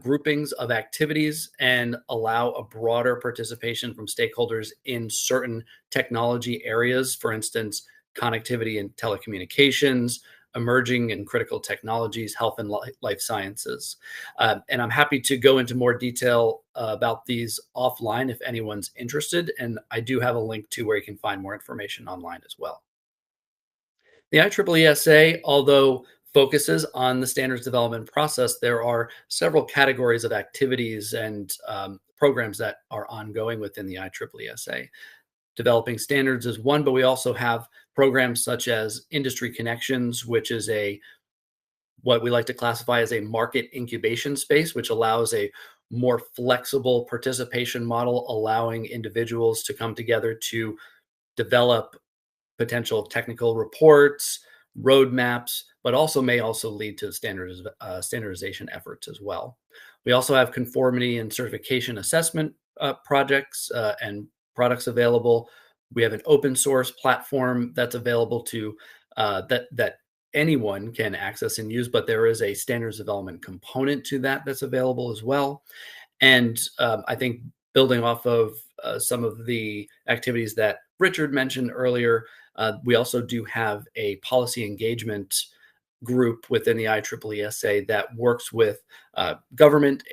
groupings of activities and allow a broader participation from stakeholders in certain technology areas, for instance, connectivity and telecommunications, emerging and critical technologies, health and life sciences. And I'm happy to go into more detail about these offline if anyone's interested. And I do have a link to where you can find more information online as well. The IEEE SA, although focuses on the standards development process, there are several categories of activities and programs that are ongoing within the IEEE SA. Developing standards is one, but we also have programs such as Industry Connections, which is what we like to classify as a market incubation space, which allows a more flexible participation model, allowing individuals to come together to develop potential technical reports, roadmaps, but may also lead to standardization efforts as well. We also have conformity and certification assessment projects and products available. We have an open source platform that's available to that anyone can access and use, but there is a standards development component to that's available as well. And I think building off of some of the activities that Richard mentioned earlier, we also do have a policy engagement group within the IEEE SA that works with government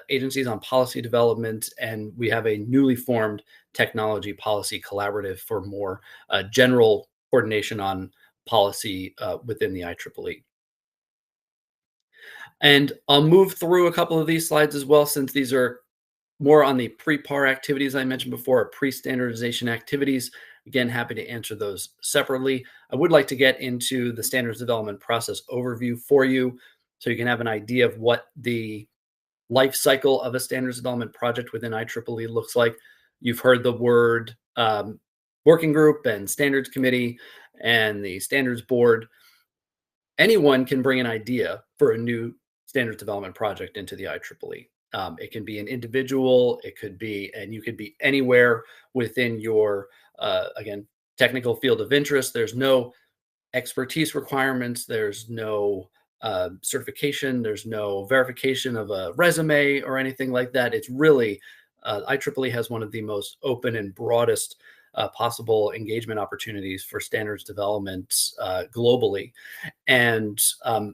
agencies on policy development, and we have a newly formed technology policy collaborative for more general coordination on policy within the IEEE. And I'll move through a couple of these slides as well, since these are more on the pre-PAR activities I mentioned before, or pre-standardization activities. Again, happy to answer those separately. I would like to get into the standards development process overview for you, so you can have an idea of what the life cycle of a standards development project within IEEE looks like. You've heard the word working group and standards committee and the standards board. Anyone can bring an idea for a new standards development project into the IEEE. It can be an individual, it could be, and you could be anywhere within your, again, technical field of interest. There's no expertise requirements, there's no certification, there's no verification of a resume or anything like that. It's really, IEEE has one of the most open and broadest possible engagement opportunities for standards development globally. And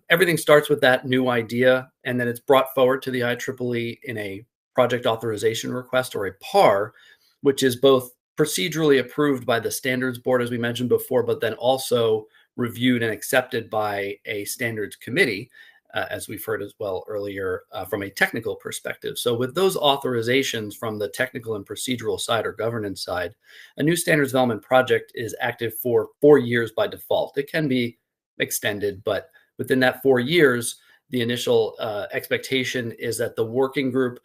everything starts with that new idea, and then it's brought forward to the IEEE in a project authorization request, or a PAR, which is both procedurally approved by the standards board, as we mentioned before, but then also reviewed and accepted by a standards committee, as we've heard as well earlier, from a technical perspective. So with those authorizations from the technical and procedural side, or governance side, a new standards development project is active for 4 years by default. It can be extended, but within that 4 years, the initial expectation is that the working group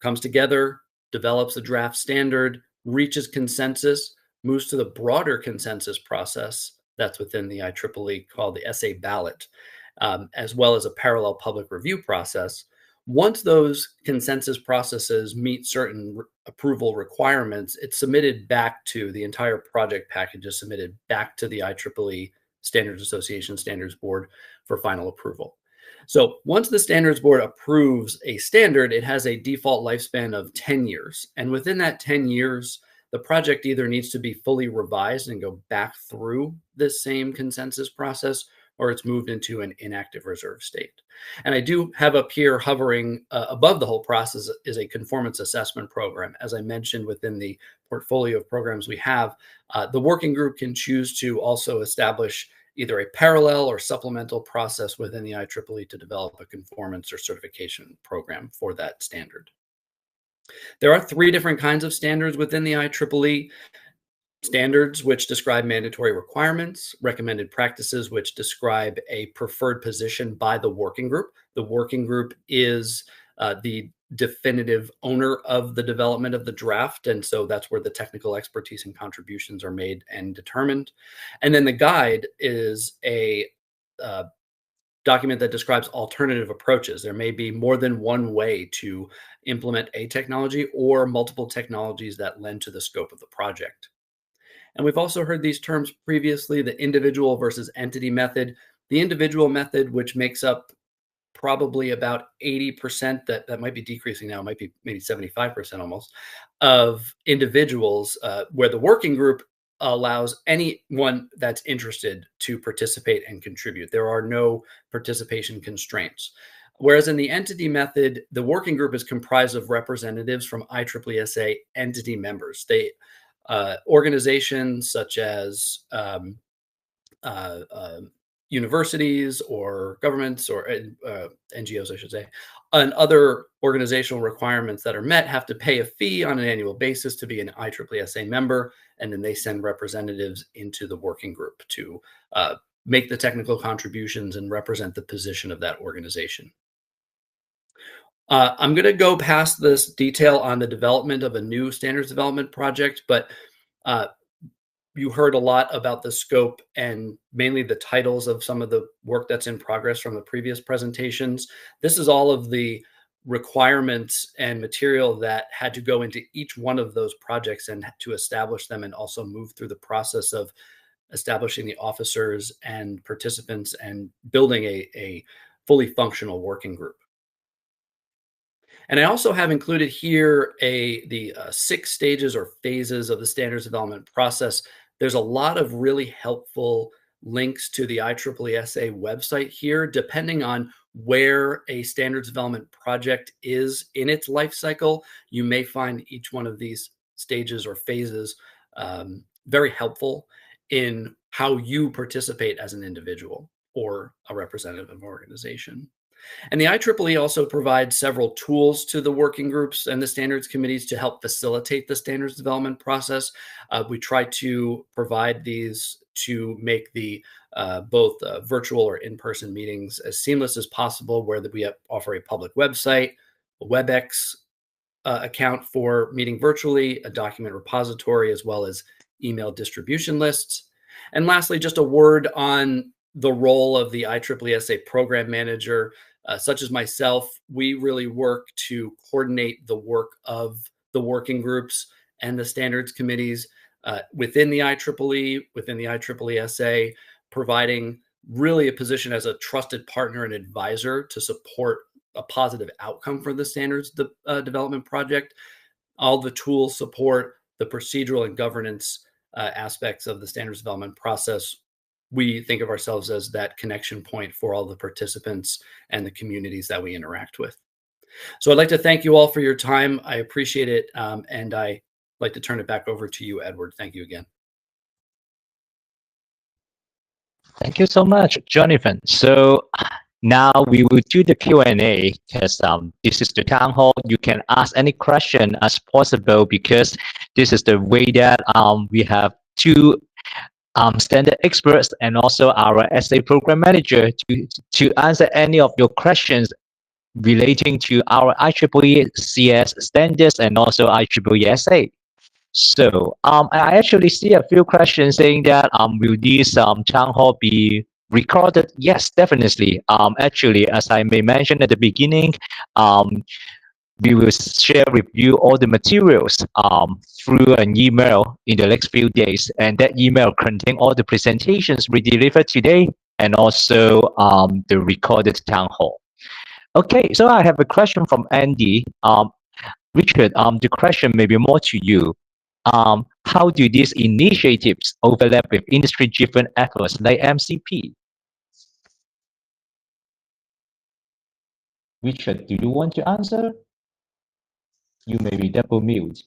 comes together, develops a draft standard, reaches consensus, moves to the broader consensus process that's within the IEEE called the SA ballot, as well as a parallel public review process. Once those consensus processes meet certain approval requirements, it's submitted back to the entire project package is submitted back to the IEEE Standards Association Standards Board for final approval. So once the Standards Board approves a standard, it has a default lifespan of 10 years. And within that 10 years, the project either needs to be fully revised and go back through this same consensus process, or it's moved into an inactive reserve state. And I do have up here, hovering above the whole process, is a conformance assessment program. As I mentioned, within the portfolio of programs we have, the working group can choose to also establish either a parallel or supplemental process within the IEEE to develop a conformance or certification program for that standard. There are 3 different kinds of standards within the IEEE. Standards, which describe mandatory requirements; recommended practices, which describe a preferred position by the working group. The working group is the definitive owner of the development of the draft, and so that's where the technical expertise and contributions are made and determined. And then the guide is a document that describes alternative approaches. There may be more than one way to implement a technology, or multiple technologies that lend to the scope of the project. And we've also heard these terms previously, the individual versus entity method. The individual method, which makes up probably about 80%, that might be decreasing now, might be maybe 75% almost, of individuals, where the working group allows anyone that's interested to participate and contribute. There are no participation constraints. Whereas in the entity method, the working group is comprised of representatives from IEEE SA entity members. Organizations such as universities or governments or NGOs, I should say, and other organizational requirements that are met have to pay a fee on an annual basis to be an IEEE member, and then they send representatives into the working group to make the technical contributions and represent the position of that organization. I'm going to go past this detail on the development of a new standards development project, but you heard a lot about the scope and mainly the titles of some of the work that's in progress from the previous presentations. This is all of the requirements and material that had to go into each one of those projects and to establish them, and also move through the process of establishing the officers and participants and building a fully functional working group. And I also have included here the 6 stages or phases of the standards development process. There's a lot of really helpful links to the IEEE SA website here, depending on where a standards development project is in its life cycle. You may find each one of these stages or phases very helpful in how you participate as an individual or a representative of an organization. And the IEEE also provides several tools to the working groups and the standards committees to help facilitate the standards development process. We try to provide these to make the both virtual or in-person meetings as seamless as possible, where we offer a public website, a WebEx account for meeting virtually, a document repository, as well as email distribution lists. And lastly, just a word on the role of the IEEE SA program manager. Such as myself, we really work to coordinate the work of the working groups and the standards committees within the IEEE, within the IEEE SA, providing really a position as a trusted partner and advisor to support a positive outcome for the standards development project. All the tools support the procedural and governance aspects of the standards development process. We think of ourselves as that connection point for all the participants and the communities that we interact with. So I'd like to thank you all for your time. I appreciate it. And I'd like to turn it back over to you, Edward. Thank you again. Thank you so much, Jonathan. So now we will do the Q&A, because this is the town hall. You can ask any question as possible, because this is the way that we have 2 standard experts and also our SA program manager to answer any of your questions relating to our IEEE CS standards and also IEEE SA. So I actually see a few questions saying that will this town hall be recorded? Yes, definitely. Actually, as I may mention at the beginning, we will share with you all the materials through an email in the next few days, and that email contains all the presentations we delivered today and also the recorded town hall. Okay, so I have a question from Andy. Richard, the question may be more to you. How do these initiatives overlap with industry-driven efforts like MCP? Richard, do you want to answer? You may be double mute.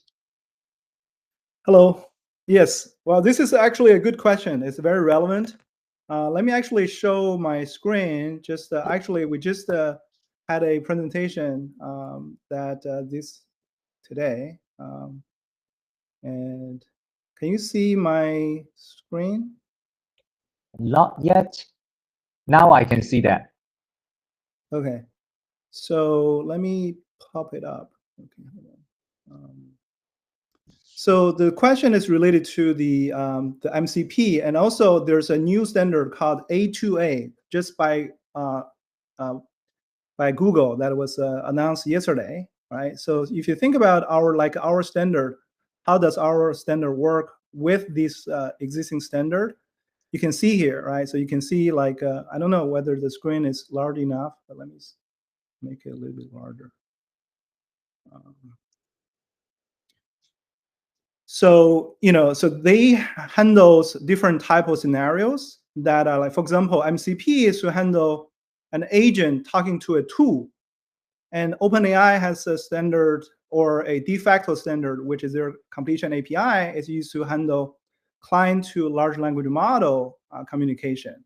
Hello. Yes. Well, this is actually a good question. It's very relevant. Let me actually show my screen. Just actually, we just had a presentation this today. And can you see my screen? Not yet. Now I can see that. Okay. So let me pop it up. Okay, hold on. So the question is related to the MCP, and also there's a new standard called A2A, just by Google, that was announced yesterday, right? So if you think about our standard, how does our standard work with this existing standard? You can see here, right? So you can see I don't know whether the screen is large enough, but let me make it a little bit larger. So they handles different type of scenarios that are like, for example, MCP is to handle an agent talking to a tool, and OpenAI has a standard or a de facto standard, which is their completion API, is used to handle client to large language model communication.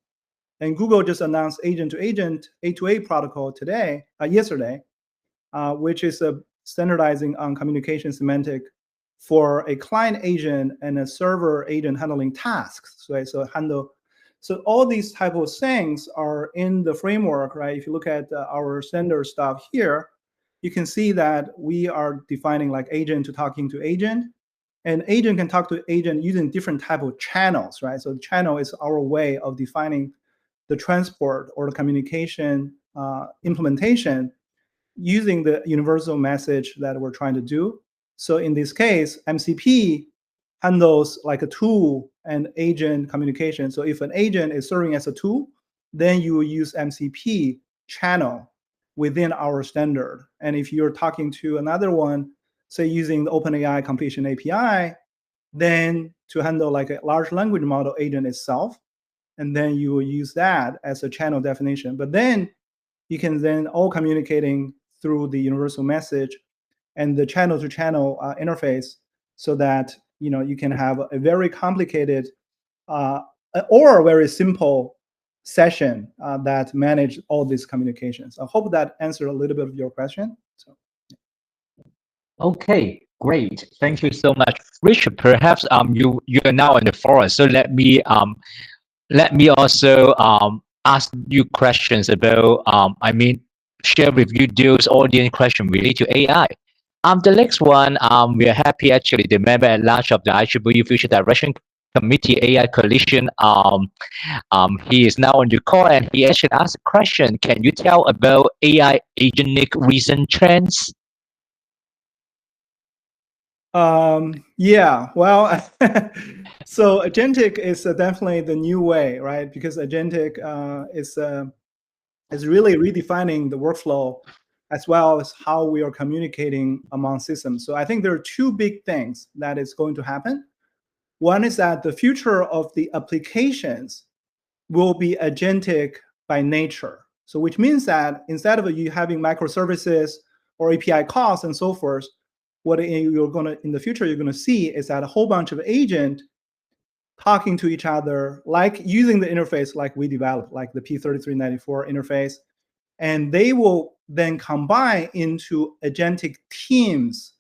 And Google just announced agent-to-agent A2A protocol yesterday, which is standardizing on communication semantic for a client agent and a server agent handling tasks. Right? So all these type of things are in the framework, right? If you look at our standard stuff here, you can see that we are defining like agent to talking to agent, and agent can talk to agent using different type of channels, right? So the channel is our way of defining the transport or the communication implementation using the universal message that we're trying to do. So in this case, MCP handles like a tool and agent communication. So if an agent is serving as a tool, then you will use MCP channel within our standard. And if you're talking to another one, say using the OpenAI completion API, then to handle like a large language model agent itself, and then you will use that as a channel definition. But then you can then all communicating through the universal message and the channel-to-channel interface, so that you can have a very complicated or a very simple session that manage all these communications. I hope that answered a little bit of your question. So. Okay, great. Thank you so much, Richard. Perhaps you are now in the forest, so let me also ask you questions about share with you those audience questions related to AI. The next one, we are happy actually the member at large of the IEEE Future Direction Committee AI Coalition. He is now on the call, and he actually asked a question. Can you tell about AI agentic recent trends? Yeah, well, so agentic is definitely the new way, right? Because agentic is really redefining the workflow as well as how we are communicating among systems. So I think there are two big things that is going to happen. One is that the future of the applications will be agentic by nature. So which means that instead of you having microservices or API calls and so forth, what you're going to, in the future, you're going to see is that a whole bunch of agents talking to each other, like using the interface like we developed, like the P3394 interface, and they will then combine into agentic teams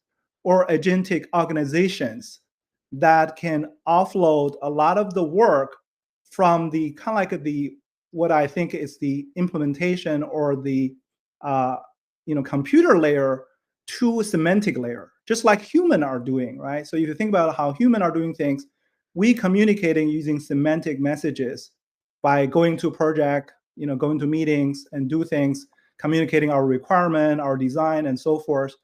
or agentic organizations that can offload a lot of the work from the kind of like the what I think is the implementation or the computer layer to semantic layer, just like human are doing, right? So if you think about how human are doing things, we communicating using semantic messages by going to a project, going to meetings and do things, communicating our requirement, our design, and so forth.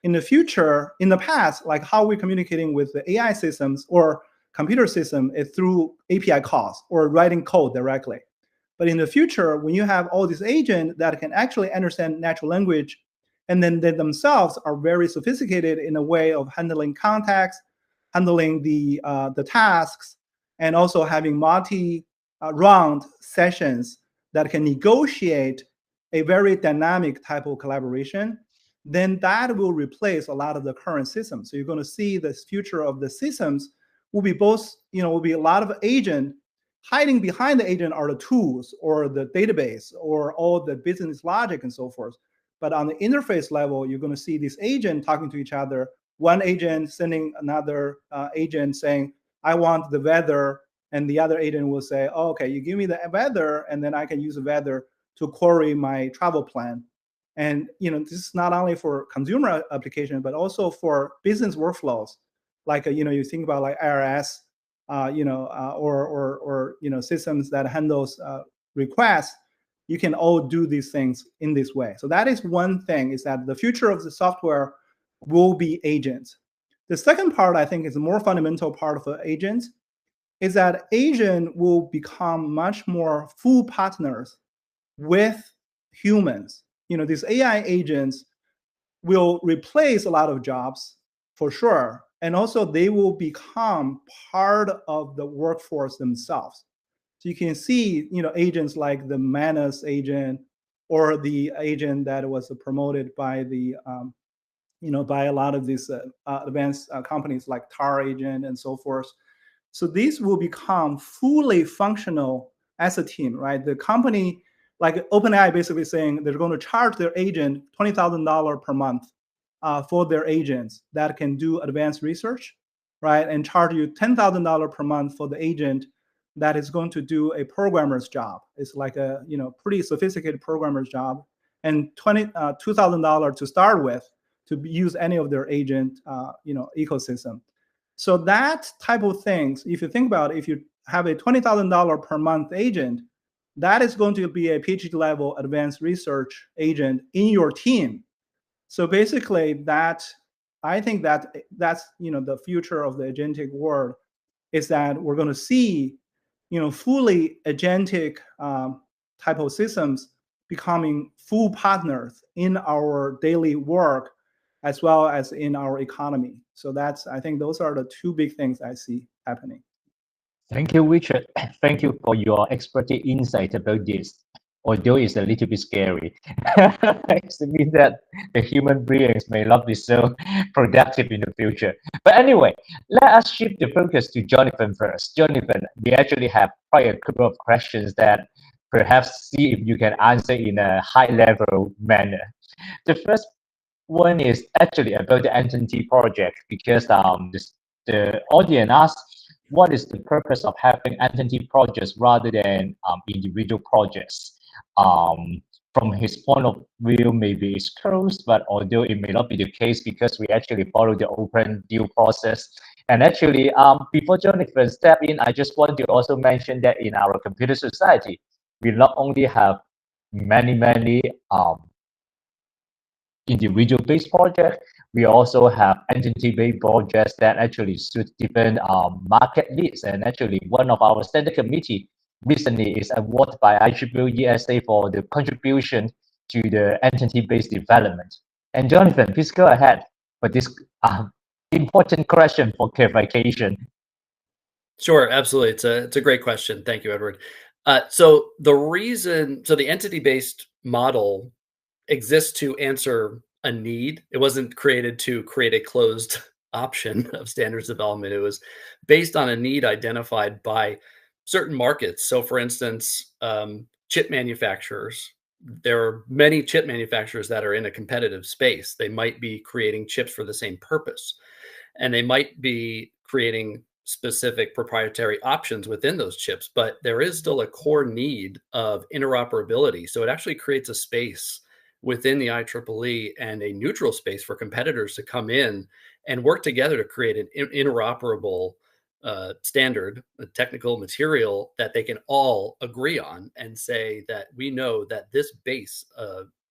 In the future, in the past, like how we're communicating with the AI systems or computer system is through API calls or writing code directly. But in the future, when you have all these agents that can actually understand natural language, and then they themselves are very sophisticated in a way of handling context, handling the tasks, and also having multi-round sessions that can negotiate a very dynamic type of collaboration, then that will replace a lot of the current systems. So you're going to see this future of the systems will be both, will be a lot of agent. Hiding behind the agent are the tools or the database or all the business logic and so forth. But on the interface level, you're going to see this agent talking to each other. One agent sending another agent saying, I want the weather. And the other agent will say, oh, okay, you give me the weather, and then I can use the weather to query my travel plan. And this is not only for consumer application, but also for business workflows. Like you think about like IRS, or systems that handles requests. You can all do these things in this way. So that is one thing, is that the future of the software will be agents. The second part, I think, is a more fundamental part of the agents, is that agent will become much more full partners with humans. These AI agents will replace a lot of jobs for sure. And also they will become part of the workforce themselves. So you can see, agents like the Manus agent or the agent that was promoted by the, by a lot of these advanced companies like TAR agent and so forth. So these will become fully functional as a team, right? The company, like OpenAI, basically saying they're going to charge their agent $20,000 per month for their agents that can do advanced research, right? And charge you $10,000 per month for the agent that is going to do a programmer's job. It's like a pretty sophisticated programmer's job, and $2,000 to start with to use any of their agent ecosystem. So that type of things, if you think about it, if you have a $20,000 per month agent, that is going to be a PhD level advanced research agent in your team. So basically, I think that's the future of the agentic world, is that we're going to see fully agentic type of systems becoming full partners in our daily work as well as in our economy. So I think those are the two big things I see happening. Thank you, Richard. Thank you for your expertise insight about this. Although it's a little bit scary, it means that the human beings may not be so productive in the future. But anyway, let us shift the focus to Jonathan first. Jonathan, we actually have quite a couple of questions that perhaps see if you can answer in a high-level manner. The first one is actually about the entity project, because the audience asks, what is the purpose of having entity projects rather than individual projects? From his point of view, maybe it's closed, but although it may not be the case, because we actually follow the open deal process. And actually, before Jonathan step in, I just want to also mention that in our computer society, we not only have many individual-based projects, we also have entity-based projects that actually suit different market needs. And actually, one of our standard committee recently is awarded by IEEE SA for the contribution to the entity-based development. And Jonathan, please go ahead for this important question for clarification. Sure, absolutely. It's a great question. Thank you, Edward. So the entity-based model exists to answer a need. It wasn't created to create a closed option of standards development. It was based on a need identified by certain markets. So for instance, chip manufacturers, there are many chip manufacturers that are in a competitive space. They might be creating chips for the same purpose, and they might be creating specific proprietary options within those chips, but there is still a core need of interoperability. So it actually creates a space within the IEEE and a neutral space for competitors to come in and work together to create an interoperable standard, a technical material that they can all agree on and say that we know that this base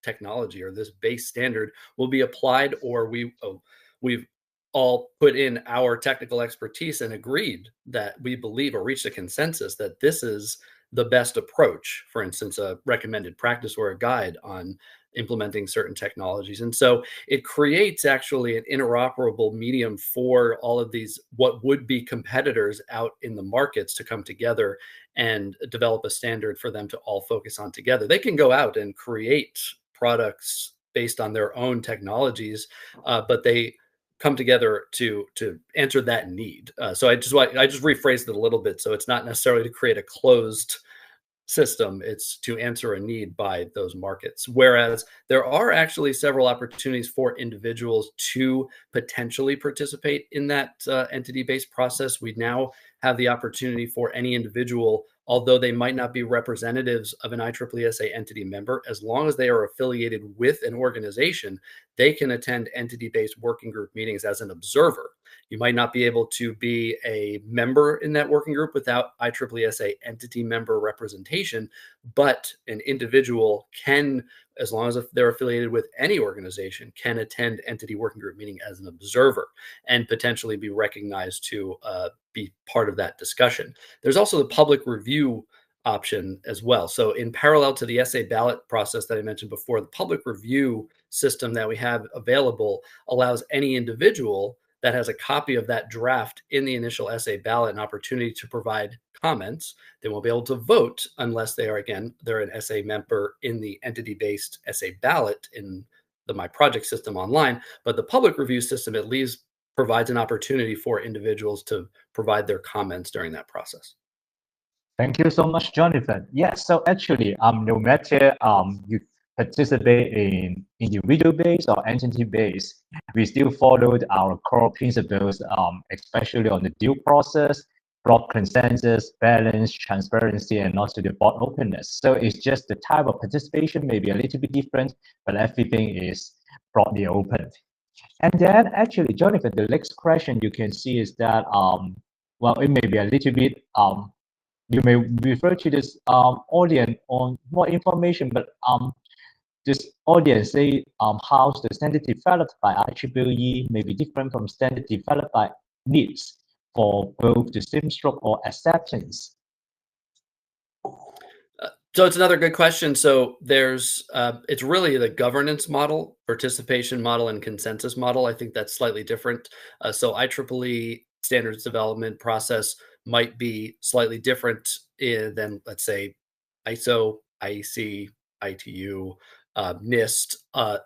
technology or this base standard will be applied, or we've all put in our technical expertise and agreed that we believe or reached a consensus that this is the best approach, for instance, a recommended practice or a guide on implementing certain technologies. And so it creates actually an interoperable medium for all of these, what would be competitors out in the markets, to come together and develop a standard for them to all focus on together. They can go out and create products based on their own technologies, but they come together to answer that need. So I just rephrased it a little bit. So it's not necessarily to create a closed system, it's to answer a need by those markets. Whereas there are actually several opportunities for individuals to potentially participate in that entity-based process. We now have the opportunity for any individual, although they might not be representatives of an IEEE SA entity member, as long as they are affiliated with an organization, they can attend entity-based working group meetings as an observer. You might not be able to be a member in that working group without IEEE SA entity member representation, but an individual can, as long as they're affiliated with any organization, can attend entity working group meeting as an observer and potentially be recognized to be part of that discussion. There's also the public review option as well. So in parallel to the SA ballot process that I mentioned before, the public review system that we have available allows any individual that has a copy of that draft in the initial SA ballot an opportunity to provide comments. They won't be able to vote unless they're an SA member in the entity-based SA ballot in the My Project system online. But the public review system, it leaves provides an opportunity for individuals to provide their comments during that process. Thank you so much, Jonathan. Yes, so actually, no matter you participate in individual base or entity base, we still followed our core principles, especially on the due process, broad consensus, balance, transparency, and also the board openness. So it's just the type of participation may be a little bit different, but everything is broadly open. And then actually, Jonathan, the next question you can see is that, well, it may be a little bit you may refer to this audience on more information, but this audience say how the standard developed by IEEE may be different from standard developed by NIST for both the same stroke or acceptance. So it's another good question. So there's, it's really the governance model, participation model, and consensus model. I think that's slightly different. So IEEE standards development process might be slightly different than, let's say, ISO, IEC, ITU, NIST.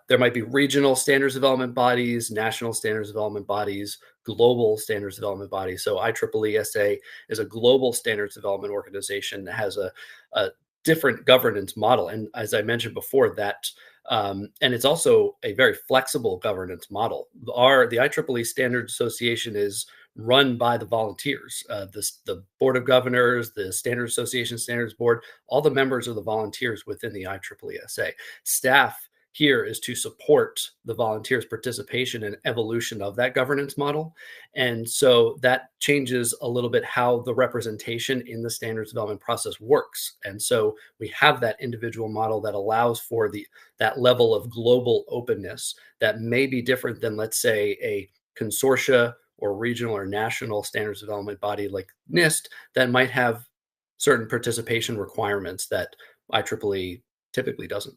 There might be regional standards development bodies, national standards development bodies, global standards development bodies. So IEEE SA is a global standards development organization that has a different governance model. And as I mentioned before, that and it's also a very flexible governance model. The IEEE Standards Association is run by the volunteers. The Board of Governors, the Standards Association Standards Board, all the members are the volunteers within the IEEE SA. Staff here is to support the volunteers' participation and evolution of that governance model. And so that changes a little bit how the representation in the standards development process works. And so we have that individual model that allows for that level of global openness that may be different than, let's say, a consortia or regional or national standards development body like NIST that might have certain participation requirements that IEEE typically doesn't.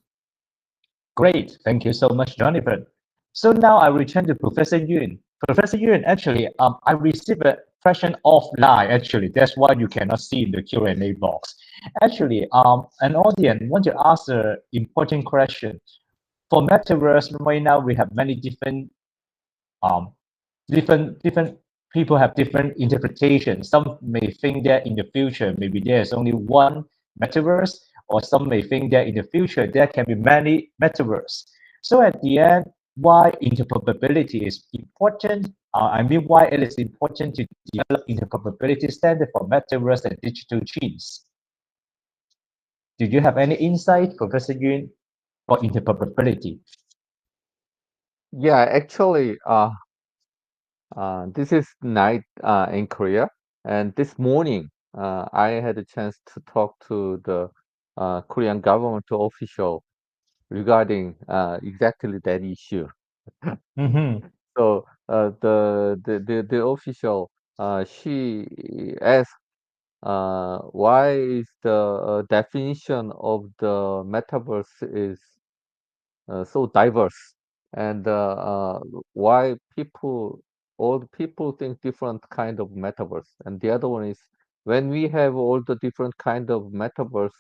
Great, thank you so much, Jonathan. So now I return to Professor Yoon. Professor Yoon, actually, I received a question offline, actually. That's why you cannot see in the Q&A box. Actually, an audience want to ask an important question. For Metaverse, right now, we have many different people have different interpretations. Some may think that in the future, maybe there's only one metaverse, or some may think that in the future, there can be many metaverse. So at the end, why interoperability is important? Why it is important to develop interoperability standard for metaverse and digital twins. Do you have any insight, Professor Yoon, for interoperability? Yeah, actually, this is night in Korea, and this morning I had a chance to talk to the Korean government official regarding exactly that issue. Mm-hmm. So the official she asked why is the definition of the metaverse is so diverse, and why all the people think different kind of metaverse. And the other one is, when we have all the different kind of metaverse,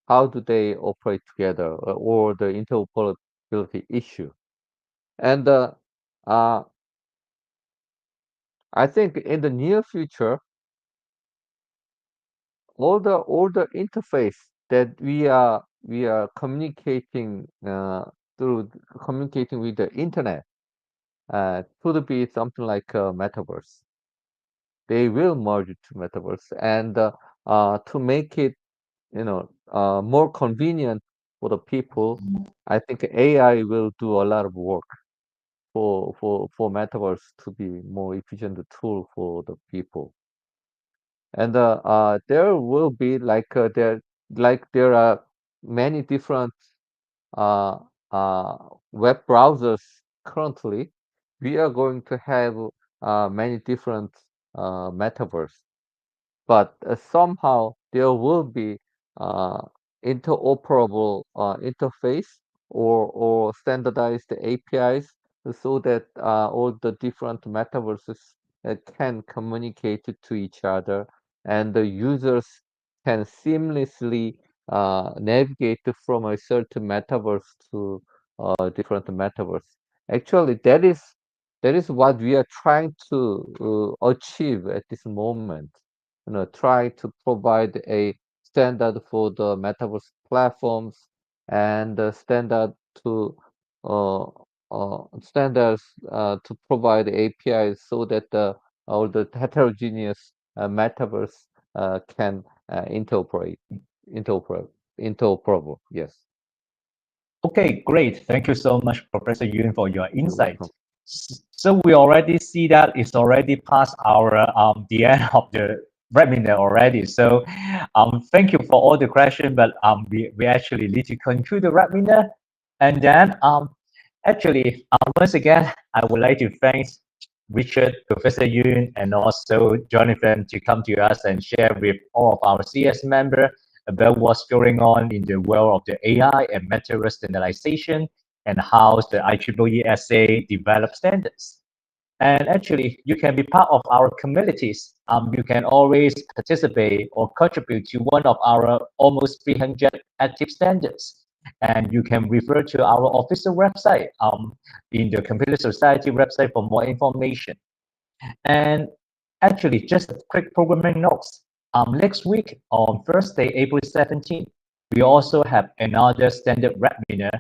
how do they operate together, or the interoperability issue. And I think in the near future, all the interface that we are communicating communicating with the internet could be something like a metaverse. They will merge to metaverse, and to make it more convenient for the people, I think AI will do a lot of work for metaverse to be more efficient tool for the people. And there will be there are many different uh, web browsers currently. We are going to have many different metaverse, but somehow there will be uh, interoperable interface, or standardized APIs, so that all the different metaverses can communicate to each other, and the users can seamlessly navigate from a certain metaverse to different metaverse. Actually, that is That is what we are trying to achieve at this moment. Try to provide a standard for the metaverse platforms and standard to uh, standards to provide APIs so that all the heterogeneous metaverse can interoperable. Yes. Okay, great. Thank you so much, Professor Yoon, for your You're insight. welcome. So we already see that it's already past our the end of the webinar already. So thank you for all the questions, but we actually need to conclude the webinar. And then actually once again, I would like to thank Richard, Professor Yoon, and also Jonathan to come to us and share with all of our CS members about what's going on in the world of the AI and metaverse standardization and how the IEEE SA develop standards. And actually, you can be part of our communities. You can always participate or contribute to one of our almost 300 active standards. And you can refer to our official website in the Computer Society website for more information. And actually, just a quick programming notes. Next week on Thursday, April 17th, we also have another standard webinar,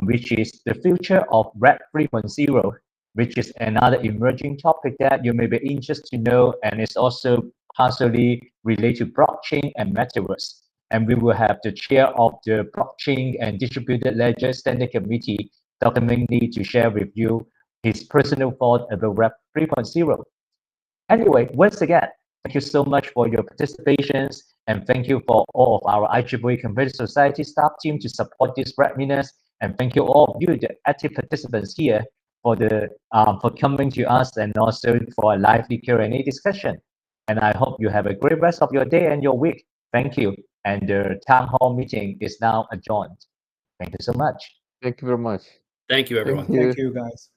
which is the future of Web 3.0, which is another emerging topic that you may be interested to know, and it's also partially related to blockchain and metaverse. And we will have the chair of the blockchain and distributed ledger standing committee, Dr. Ming Lee, to share with you his personal thought about Web 3.0. Anyway, once again, thank you so much for your participations, and thank you for all of our IEEE Computer Society staff team to support these webinars, and thank you all of you, the active participants here, for coming to us and also for a lively Q&A discussion. And I hope you have a great rest of your day and your week. Thank you. And the town hall meeting is now adjourned. Thank you so much. Thank you very much. Thank you, everyone. Thank you. Thank you, guys.